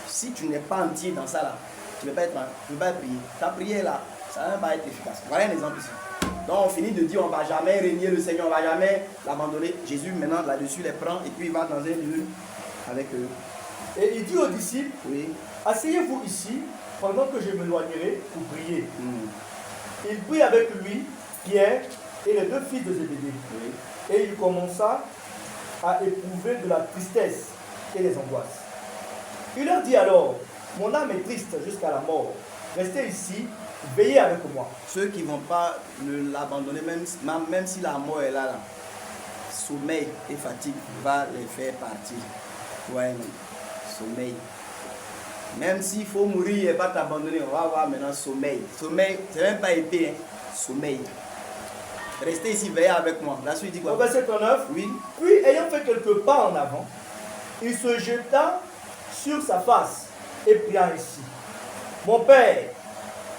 Si tu n'es pas entier dans ça là, tu ne peux pas prier. Ta prière là, ça ne va pas être efficace. Voilà un exemple ici. Donc on finit de dire on ne va jamais régner le Seigneur, on ne va jamais l'abandonner. Jésus maintenant là-dessus les prend et puis il va dans un lieu avec eux. Et il dit aux disciples, oui, asseyez-vous ici pendant que je m'éloignerai pour prier. Il prit avec lui Pierre et les 2 fils de Zébédée. Oui. Et il commença à éprouver de la tristesse et des angoisses. Il leur dit alors, mon âme est triste jusqu'à la mort. Restez ici, veillez avec moi. Ceux qui ne vont pas l'abandonner, même si la mort est là, sommeil et fatigue va les faire partir. Ouais, non. Sommeil. Même s'il faut mourir et pas t'abandonner, on va voir maintenant sommeil. Sommeil, c'est même pas épée, hein. Sommeil. Restez ici, veillez avec moi. La suite dit quoi? Au verset 39, oui. Puis ayant fait quelques pas en avant, il se jeta sur sa face et pria ainsi. Mon Père,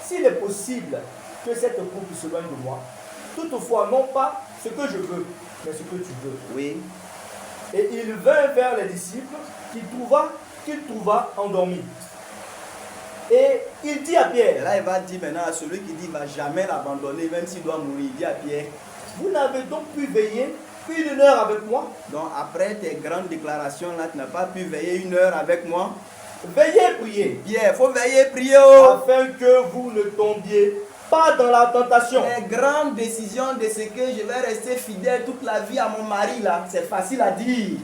s'il est possible que cette coupe s'éloigne de moi, toutefois non pas ce que je veux, mais ce que tu veux. Oui. Et il vint vers les disciples qu'il trouva endormis. Et il dit à Pierre, Et là, il va dire maintenant à celui qui dit qu'il ne va jamais l'abandonner, même s'il doit mourir. Il dit à Pierre, vous n'avez donc pu veiller 1 heure avec moi. Donc après tes grandes déclarations là, tu n'as pas pu veiller 1 heure avec moi. Veillez prier. Bien, il faut veiller prier. Oh. Afin que vous ne tombiez pas dans la tentation. Les grandes décisions de ce que je vais rester fidèle toute la vie à mon mari là, c'est facile à dire.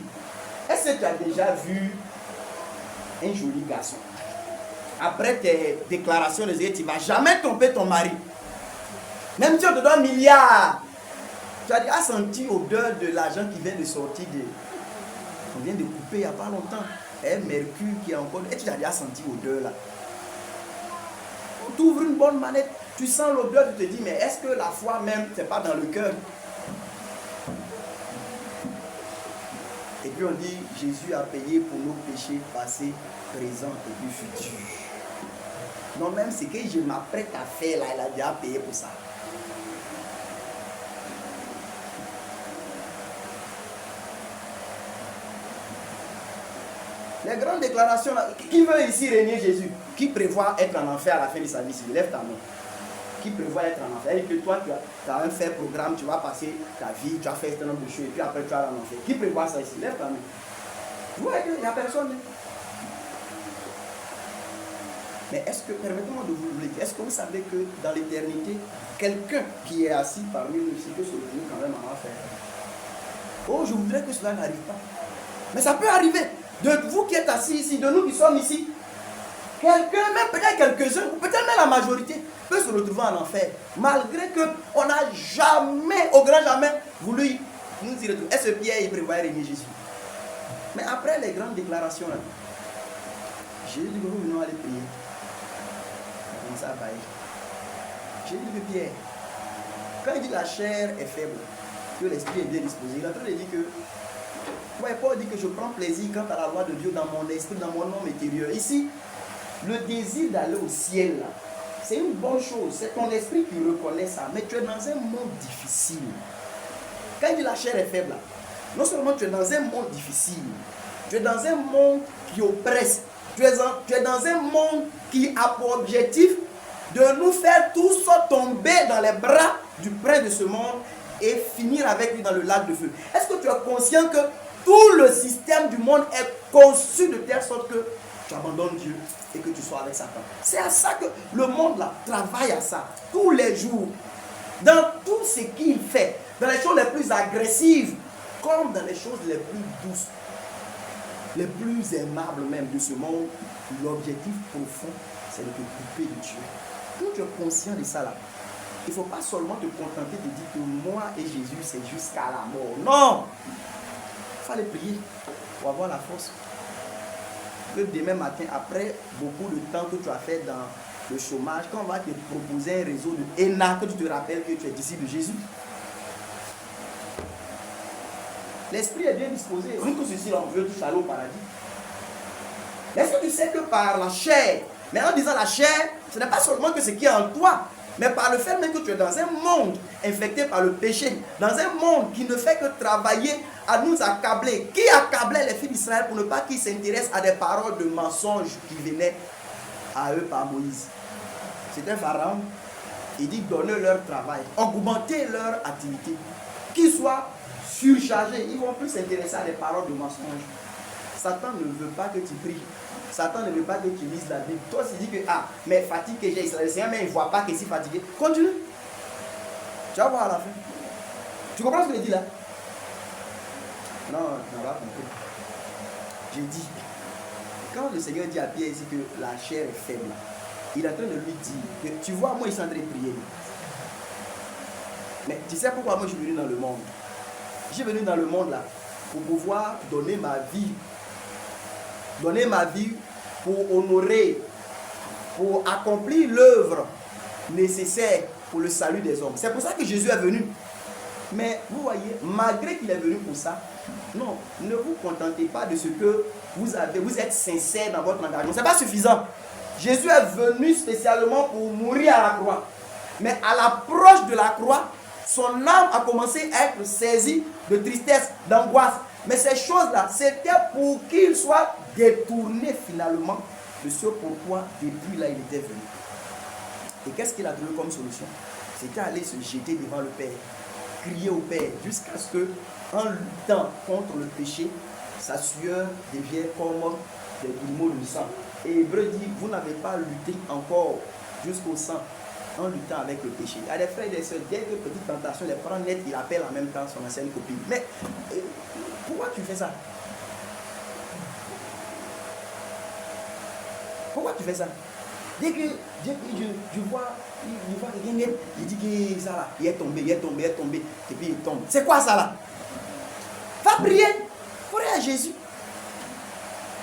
Est-ce que tu as déjà vu un joli garçon? Après tes déclarations de ce que tu ne vas jamais tromper ton mari. Même si on te donne milliards. Tu as déjà senti l'odeur de l'argent qui vient de sortir de... On vient de couper il n'y a pas longtemps. Un mercure qui est encore... Et tu as déjà senti l'odeur là. Tu ouvres une bonne manette, tu sens l'odeur, tu te dis, mais est-ce que la foi même, c'est pas dans le cœur? Et puis on dit, Jésus a payé pour nos péchés passés, présents et puis futurs. Non, même ce que je m'apprête à faire là, il a déjà payé pour ça. Les grandes déclarations, là, qui veut ici régner Jésus? Qui prévoit être en enfer à la fin de sa vie? Lève ta main. Qui prévoit être en enfer? Et que toi, tu as un fait programme, tu vas passer ta vie, tu as fait un certain nombre de choses, et puis après tu vas en enfer. Qui prévoit ça ici? Lève ta main. Vous voyez qu'il n'y a personne. Mais est-ce que, permettez-moi de vous le dire, est-ce que vous savez que dans l'éternité, quelqu'un qui est assis parmi nous ici peut se retrouver quand même en enfer? Oh, je voudrais que cela n'arrive pas. Mais ça peut arriver. De vous qui êtes assis ici, de nous qui sommes ici, quelqu'un, même peut-être quelques-uns, ou peut-être même la majorité, peut se retrouver en enfer. Malgré qu'on n'a jamais, au grand jamais, voulu nous y retrouver. Est-ce que Pierre il prévoyait régner Jésus? Mais après les grandes déclarations, là, Jésus dit que nous venons aller prier. On commence à bailler. Jésus dit que Pierre, quand il dit que la chair est faible, que l'esprit est bien disposé, il est en train de dire que ouais, Paul dit que je prends plaisir quant à la loi de Dieu dans mon esprit, dans mon homme intérieur. Ici, le désir d'aller au ciel, là, c'est une bonne chose. C'est ton esprit qui reconnaît ça. Mais tu es dans un monde difficile. Quand il dit la chair est faible, là, non seulement tu es dans un monde difficile, tu es dans un monde qui oppresse. Tu es dans un monde qui a pour objectif de nous faire tous tomber dans les bras du prince de ce monde et finir avec lui dans le lac de feu. Est-ce que tu es conscient que tout le système du monde est conçu de telle sorte que tu abandonnes Dieu et que tu sois avec Satan? C'est à ça que le monde là travaille à ça, tous les jours, dans tout ce qu'il fait, dans les choses les plus agressives, comme dans les choses les plus douces, les plus aimables même de ce monde. L'objectif profond, c'est de te couper de Dieu. Quand tu es conscient de ça là, il ne faut pas seulement te contenter de dire que moi et Jésus c'est jusqu'à la mort. Non! Il fallait prier pour avoir la force. Que demain matin, après beaucoup de temps que tu as fait dans le chômage, quand on va te proposer un réseau de ENA, que tu te rappelles que tu es disciple de Jésus. L'esprit est bien disposé. Nous tous ici, on veut tous aller au paradis. Est-ce que tu sais que par la chair, mais en disant la chair, ce n'est pas seulement que ce qui est en toi, mais par le fait même que tu es dans un monde infecté par le péché, dans un monde qui ne fait que travailler à nous accabler. Qui accablait les fils d'Israël pour ne pas qu'ils s'intéressent à des paroles de mensonges qui venaient à eux par Moïse? C'était Pharaon. Il dit donnez leur travail, augmentez leur activité, qu'ils soient surchargés. Ils vont plus s'intéresser à des paroles de mensonges. Satan ne veut pas que tu pries. Satan ne veut pas que tu lises la Bible. Toi, tu dis que, ah, mais fatigue que j'ai, le Seigneur, mais il ne voit pas que c'est fatigué. Continue. Tu vas voir à la fin. Tu comprends ce que je dis là? Non, tu n'as pas compris. J'ai dit, quand le Seigneur dit à Pierre ici que la chair est faible, il est en train de lui dire que, tu vois, moi, je suis en train de prier. Mais tu sais pourquoi moi, je suis venu dans le monde? Je suis venu dans le monde là pour pouvoir donner ma vie. Donner ma vie pour honorer, pour accomplir l'œuvre nécessaire pour le salut des hommes. C'est pour ça que Jésus est venu. Mais vous voyez, malgré qu'il est venu pour ça, non, ne vous contentez pas de ce que vous avez. Vous êtes sincère dans votre engagement. Ce n'est pas suffisant. Jésus est venu spécialement pour mourir à la croix. Mais à l'approche de la croix, son âme a commencé à être saisie de tristesse, d'angoisse. Mais ces choses-là, c'était pour qu'il soit détourné finalement de ce pourquoi depuis là il était venu. Et qu'est-ce qu'il a trouvé comme solution? C'était aller se jeter devant le Père. crier au Père jusqu'à ce que, en luttant contre le péché, sa sueur devient comme des grumeaux de sang. Et Hébreu dit, vous n'avez pas lutté encore jusqu'au sang en luttant avec le péché. Il y a des frères et des sœurs, dès que petite tentation les prend net, il appelle en même temps son ancienne copine. Mais pourquoi tu fais ça? Pourquoi tu fais ça? Dès que je vois quelqu'un net, il dit que ça là, il est tombé, et puis il tombe. C'est quoi ça là? Va prier, pour à Jésus.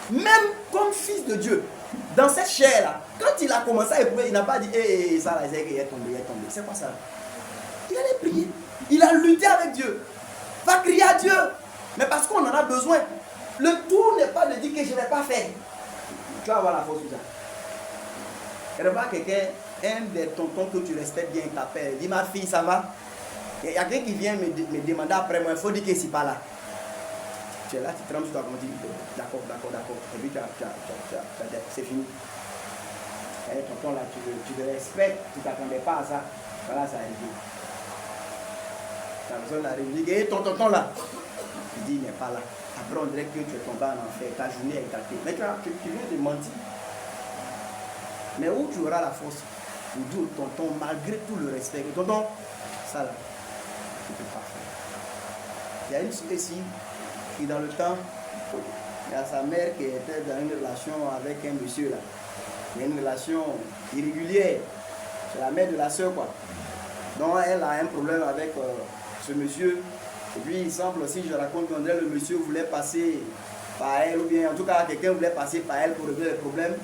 Même comme fils de Dieu, dans cette chair-là, quand il a commencé à éprouver, il n'a pas dit, ça là, il est tombé. C'est quoi ça là? Il allait prier. Il a lutté avec Dieu. Va crier à Dieu. Mais parce qu'on en a besoin. Le tout n'est pas de dire que je ne vais pas faire. Tu vas avoir la force de ça. Et remarque quelqu'un, un des tontons que tu respectes bien, t'appelle. Dis ma fille, ça va? Il y a quelqu'un qui vient me demander après moi, il faut dire que c'est pas là. Tu es là, tu trembles, tu dois dire d'accord. Et puis c'est fini. Et tonton là, tu le respectes, tu ne t'attendais pas à ça. Voilà, ça arrive. Tu as besoin d'arriver, et ton tonton là. Tu dis, il n'est pas là. Après, on dirait que tu es tombé en enfer, ta journée est éclatée. Mais tu viens de mentir. Mais où tu auras la force pour dire au tonton, malgré tout le respect, que tonton, ça là, tu ne peux pas faire. Il y a une soeur ici qui, dans le temps, il y a sa mère qui était dans une relation avec un monsieur là. Il y a une relation irrégulière. C'est la mère de la soeur quoi. Donc elle a un problème avec ce monsieur. Et puis il semble aussi, je raconte qu'on dirait le monsieur voulait passer par elle, ou bien en tout cas quelqu'un voulait passer par elle pour régler le problème.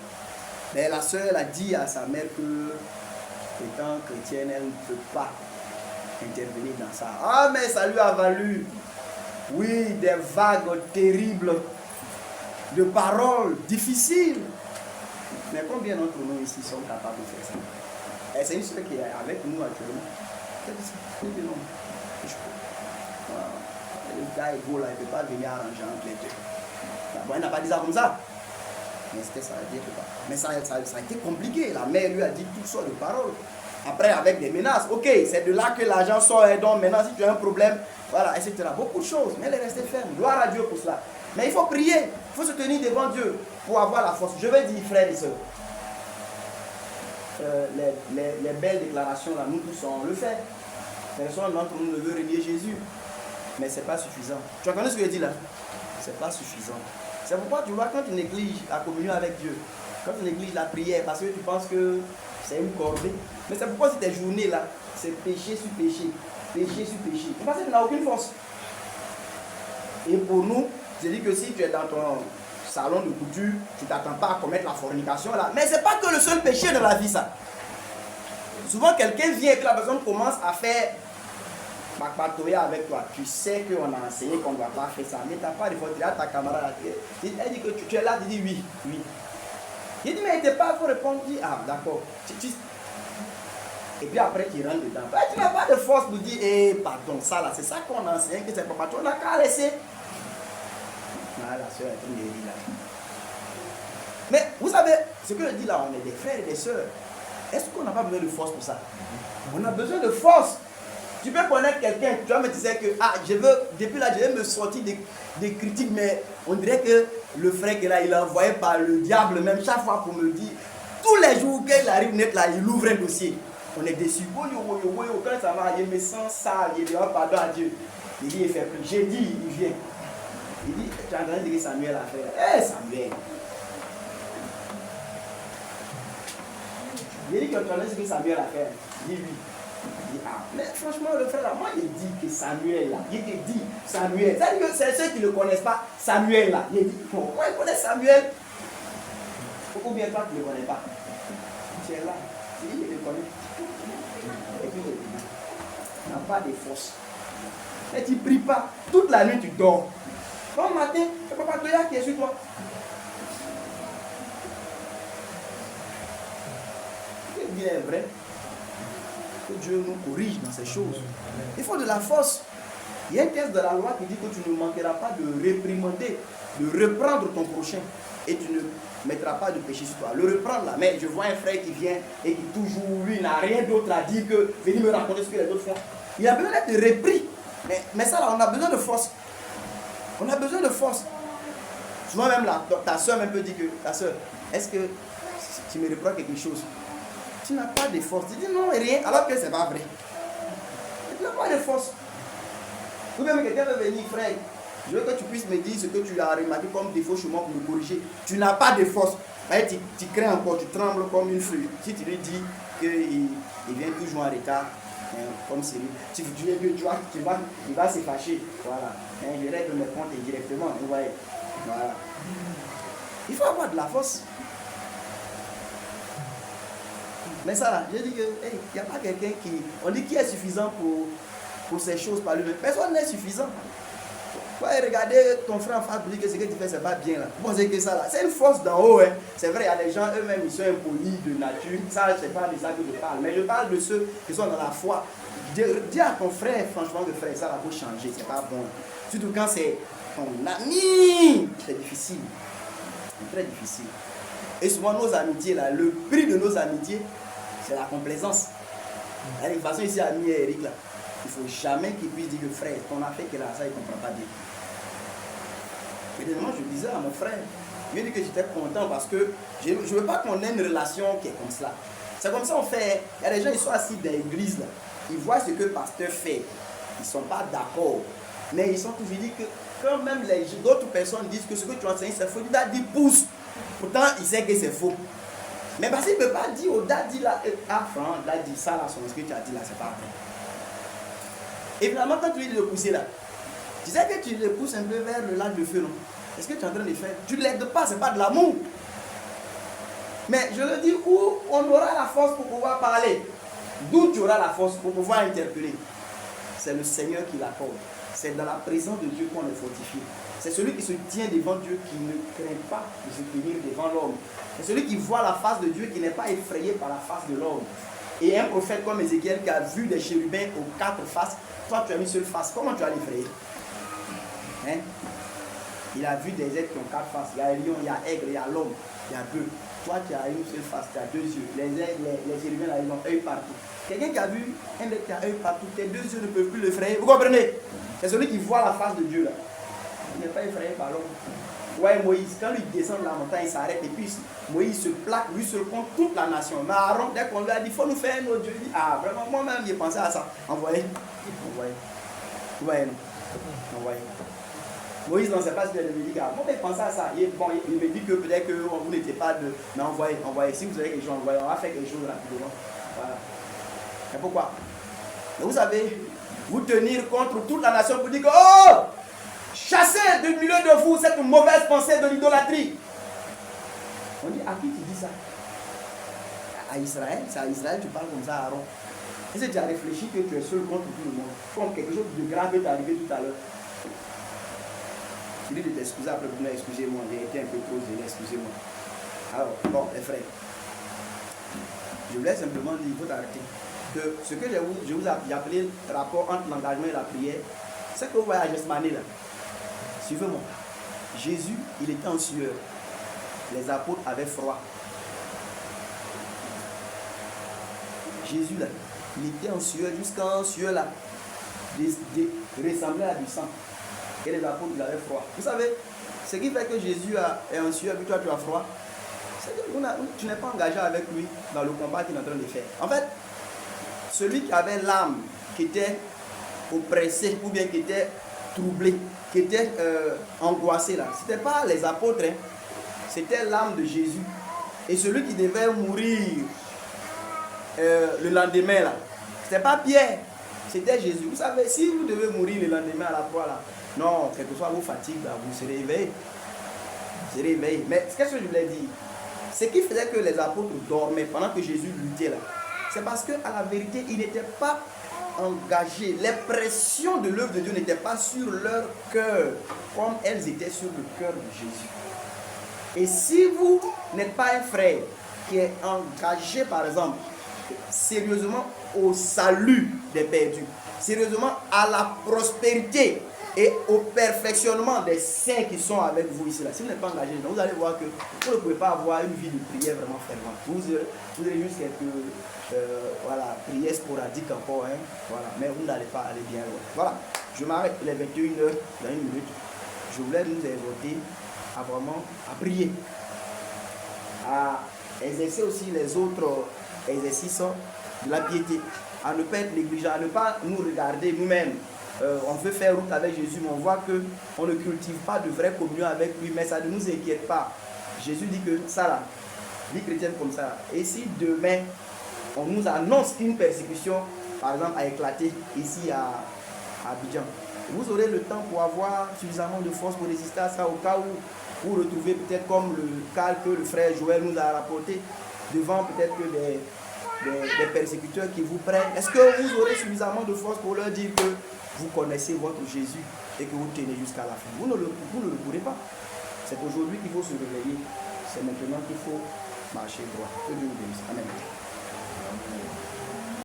Mais la soeur a dit à sa mère que, étant chrétienne, elle ne peut pas intervenir dans ça. Ah, mais ça lui a valu, oui, des vagues terribles, de paroles difficiles. Mais combien d'entre nous ici sont capables de faire ça? Et c'est une soeur qui est avec nous actuellement. Le gars est beau là, il ne peut pas venir arranger entre les deux. Bon, il n'a pas dit ça comme ça. Mais c'était ça veut dire que pas. Mais ça a été compliqué. La mère lui a dit toutes sortes de paroles. Après, avec des menaces. Ok, c'est de là que l'argent sort. Et donc, maintenant, si tu as un problème, voilà, etc. Beaucoup de choses. Mais elle est restée ferme. Gloire à Dieu pour cela. Mais il faut prier. Il faut se tenir devant Dieu pour avoir la force. Je vais dire, frères et sœurs, les belles déclarations, là, nous tous, on le fait. Personne d'entre nous ne veut renier Jésus. Mais ce n'est pas suffisant. Tu as entendu ce que je dis là? Ce n'est pas suffisant. C'est pourquoi tu vois, quand tu négliges la communion avec Dieu, quand tu négliges la prière, parce que tu penses que c'est une corvée. Mais c'est pourquoi ces journées là, c'est péché sur péché, péché sur péché. Parce que tu n'as aucune force. Et pour nous, je dis que si tu es dans ton salon de couture, tu ne t'attends pas à commettre la fornication là. Mais ce n'est pas que le seul péché de la vie ça. Souvent quelqu'un vient et que la personne commence à faire Bakbatoya avec toi, tu sais qu'on a enseigné qu'on ne doit pas faire ça, mais tu n'as pas de faute, tu as ta camarade, elle dit que tu es là, tu dis oui. Il dit mais il n'était pas, il faut répondre, tu dis ah d'accord. Et puis après tu rentres dedans. Tu n'as pas de force pour dire, pardon, ça là, c'est ça qu'on a enseigné, que c'est pas, tu n'as qu'à laisser. Ah, la soeur est une guérie là. Mais vous savez, ce que je dis là, on est des frères et des sœurs. Est-ce qu'on n'a pas besoin de force pour ça? On a besoin de force. Tu peux connaître quelqu'un, tu vas me dire que depuis là, je vais me sortir des critiques, mais on dirait que le frère qui est là, il est envoyé par le diable, même chaque fois pour me dire, tous les jours qu'il arrive net là, il ouvre un dossier. On est déçus. Quand ça va, il me sent sale, il dit pardon à Dieu. Il dit, il fait plus. J'ai dit, il vient. Il dit, tu as entendu dire que Samuel a fait. Samuel. Il dit que tu as entendu dire que Samuel a fait. Il dit oui. Il dit, mais franchement, le frère là, moi il dit que Samuel là, il te dit Samuel. C'est-à-dire que c'est ceux qui ne le connaissent pas, Samuel là. Il dit, pourquoi il connaît Samuel? Ou bien toi tu ne le connais pas. Tu es là. Il dit, il le connaît. Et puis tu n'as pas de force. Et tu ne pries pas. Toute la nuit tu dors. Bon matin, c'est Papa Toya qui est sur toi. C'est bien vrai. Que Dieu nous corrige dans ces choses. Il faut de la force. Il y a un texte de la loi qui dit que tu ne manqueras pas de réprimander, de reprendre ton prochain. Et tu ne mettras pas de péché sur toi. Le reprendre là. Mais je vois un frère qui vient et qui toujours, lui, n'a rien d'autre à dire que venir me raconter ce que les autres font. Il a besoin d'être repris. Mais ça, là, on a besoin de force. On a besoin de force. Souvent même là, ta soeur même peut dire que, ta soeur, est-ce que tu me reproches quelque chose? Tu n'as pas de force. Tu dis non, rien, alors que c'est pas vrai. Tu n'as pas de force. Ou même quelqu'un veut venir, frère, je veux que tu puisses me dire ce que tu as remarqué comme défaut chez moi pour me corriger. Tu n'as pas de force. Tu crains encore, tu trembles comme une feuille. Si tu lui dis qu'il vient toujours en retard, comme c'est lui, si tu dis que il va se fâcher. Voilà. Je règle mes comptes directement. Vous voyez. Voilà. Il faut avoir de la force. Mais ça là, j'ai dit que il n'y a pas quelqu'un qui. On dit qui est suffisant pour ces choses par lui-même. Personne n'est suffisant. Ouais, regardez ton frère en face pour dire que ce que tu fais, c'est pas bien là. Bon, c'est que ça là. C'est une force d'en haut. Hein. C'est vrai, il y a des gens eux-mêmes, ils sont impolis de nature. Ça, c'est pas de ça que je parle. Mais je parle de ceux qui sont dans la foi. Dis à ton frère, franchement, le frère, ça va vous changer. C'est pas bon. Surtout quand c'est ton ami. C'est difficile. C'est très difficile. Et souvent, nos amitiés là, le prix de nos amitiés, c'est la complaisance. De toute façon, ici, ami et Eric là. Il ne faut jamais qu'il puisse dire que frère, ton affaire qu'il a ça, il ne comprend pas bien. Et dernièrement, je disais à mon frère, il m'a dit que j'étais content parce que je ne veux pas qu'on ait une relation qui est comme cela. C'est comme ça on fait. Il y a des gens, ils sont assis dans l'église, là. Ils voient ce que le pasteur fait. Ils ne sont pas d'accord. Mais ils sont toujours dit que quand même d'autres personnes disent que ce que tu enseignes, c'est faux, il a dit pousse. Pourtant, il sait que c'est faux. Mais parce qu'il ne peut pas dire au daddy là, ah Franck, là, dit ça, là, ce que tu as dit là, c'est pas vrai. Et finalement, quand tu lui dis de pousser là, tu sais que tu le pousses un peu vers le lac de feu, non? Est-ce que tu es en train de faire? Tu ne l'aides pas, ce n'est pas de l'amour. Mais je le dis où on aura la force pour pouvoir parler. D'où tu auras la force pour pouvoir interpeller. C'est le Seigneur qui l'accorde. C'est dans la présence de Dieu qu'on est fortifié. C'est celui qui se tient devant Dieu qui ne craint pas de se tenir devant l'homme. C'est celui qui voit la face de Dieu qui n'est pas effrayé par la face de l'homme. Et un prophète comme Ézéchiel qui a vu des chérubins aux 4 faces, toi tu as une seule face, comment tu as l'effrayer? Hein? Il a vu des êtres qui ont 4 faces. Il y a un lion, il y a aigle, il y a l'homme, il y a 2. Toi tu as une seule face, tu as 2 yeux. Les chérubins là, ils ont œil partout. Quelqu'un qui a vu un être qui a œil partout, tes 2 yeux ne peuvent plus l'effrayer. Vous comprenez? C'est celui qui voit la face de Dieu là. Il n'est pas effrayé par l'homme. Ouais, Moïse, quand il descend de la montagne, il s'arrête et puis Moïse se plaque, lui se compte toute la nation. Mais Aaron, dès qu'on lui a dit, il faut nous faire un autre Dieu, il dit, ah vraiment, moi-même, j'ai pensé à ça. Envoyez. Envoyez. Moïse, non, c'est pas ce qu'il a dit, moi, j'ai pensé à ça. Il me dit que peut-être que vous n'étiez pas de. Mais envoyez. Si vous avez quelque chose, envoyez. On va faire quelque chose rapidement. Voilà. Et pourquoi? Mais vous savez, vous tenir contre toute la nation pour dire que, oh! Chassez du milieu de vous cette mauvaise pensée de l'idolâtrie. On dit, à qui tu dis ça? À Israël? C'est à Israël que tu parles comme ça à Aaron. Est-ce que tu as réfléchi que tu es seul contre tout le monde? Comme quelque chose de grave est arrivé tout à l'heure. Je dis de t'excuser après pour nous, excusez-moi, j'ai été un peu trop zélé, excusez-moi. Alors, bon, les frères, je voulais simplement dire, il faut arrêter. Que ce que je vous ai appelé le rapport entre l'engagement et la prière, c'est que vous voyez à Gethsémani là. Suivez-moi. Jésus, il était en sueur. Les apôtres avaient froid. Jésus, là, il était en sueur, jusqu'en sueur, là, ressemblait à du sang. Et les apôtres, ils avaient froid. Vous savez, ce qui fait que Jésus est en sueur, et toi, tu as froid, c'est que tu n'es pas engagé avec lui dans le combat qu'il est en train de faire. En fait, celui qui avait l'âme, qui était oppressé, ou bien qui était troublé, qui était angoissé là, ce n'était pas les apôtres, hein. C'était l'âme de Jésus. Et celui qui devait mourir le lendemain là, ce n'était pas Pierre, c'était Jésus. Vous savez, si vous devez mourir le lendemain à la croix là, non, quel que soit vos fatigues là, vous serez éveillés. Vous serez éveillés. Mais qu'est-ce que je voulais dire? Ce qui faisait que les apôtres dormaient pendant que Jésus luttait là, c'est parce qu'à la vérité, ils n'étaient pas engagés. Les pressions de l'œuvre de Dieu n'étaient pas sur leur cœur comme elles étaient sur le cœur de Jésus. Et si vous n'êtes pas un frère qui est engagé, par exemple, sérieusement au salut des perdus, sérieusement à la prospérité et au perfectionnement des saints qui sont avec vous ici. Là. Si vous n'êtes pas engagé, donc vous allez voir que vous ne pouvez pas avoir une vie de prière vraiment fervente. Vous avez juste quelques prières sporadiques encore, hein, voilà, mais vous n'allez pas aller bien loin. Voilà, je m'arrête, il est 21h, dans une minute. Je voulais nous exhorter à vraiment prier, à exercer aussi les autres exercices de la piété, à ne pas être négligent, à ne pas nous regarder nous-mêmes. On veut faire route avec Jésus, mais on voit qu'on ne cultive pas de vraie communion avec lui, mais ça ne nous inquiète pas. Jésus dit que ça là, vie chrétienne comme ça. Et si demain, on nous annonce qu'une persécution, par exemple, a éclaté ici à Abidjan, vous aurez le temps pour avoir suffisamment de force pour résister à ça, au cas où vous retrouvez peut-être comme le cas que le frère Joël nous a rapporté, devant peut-être que des persécuteurs qui vous prennent. Est-ce que vous aurez suffisamment de force pour leur dire que vous connaissez votre Jésus et que vous tenez jusqu'à la fin? Vous ne le pourrez pas. C'est aujourd'hui qu'il faut se réveiller. C'est maintenant qu'il faut marcher droit. Que Dieu vous bénisse. Amen.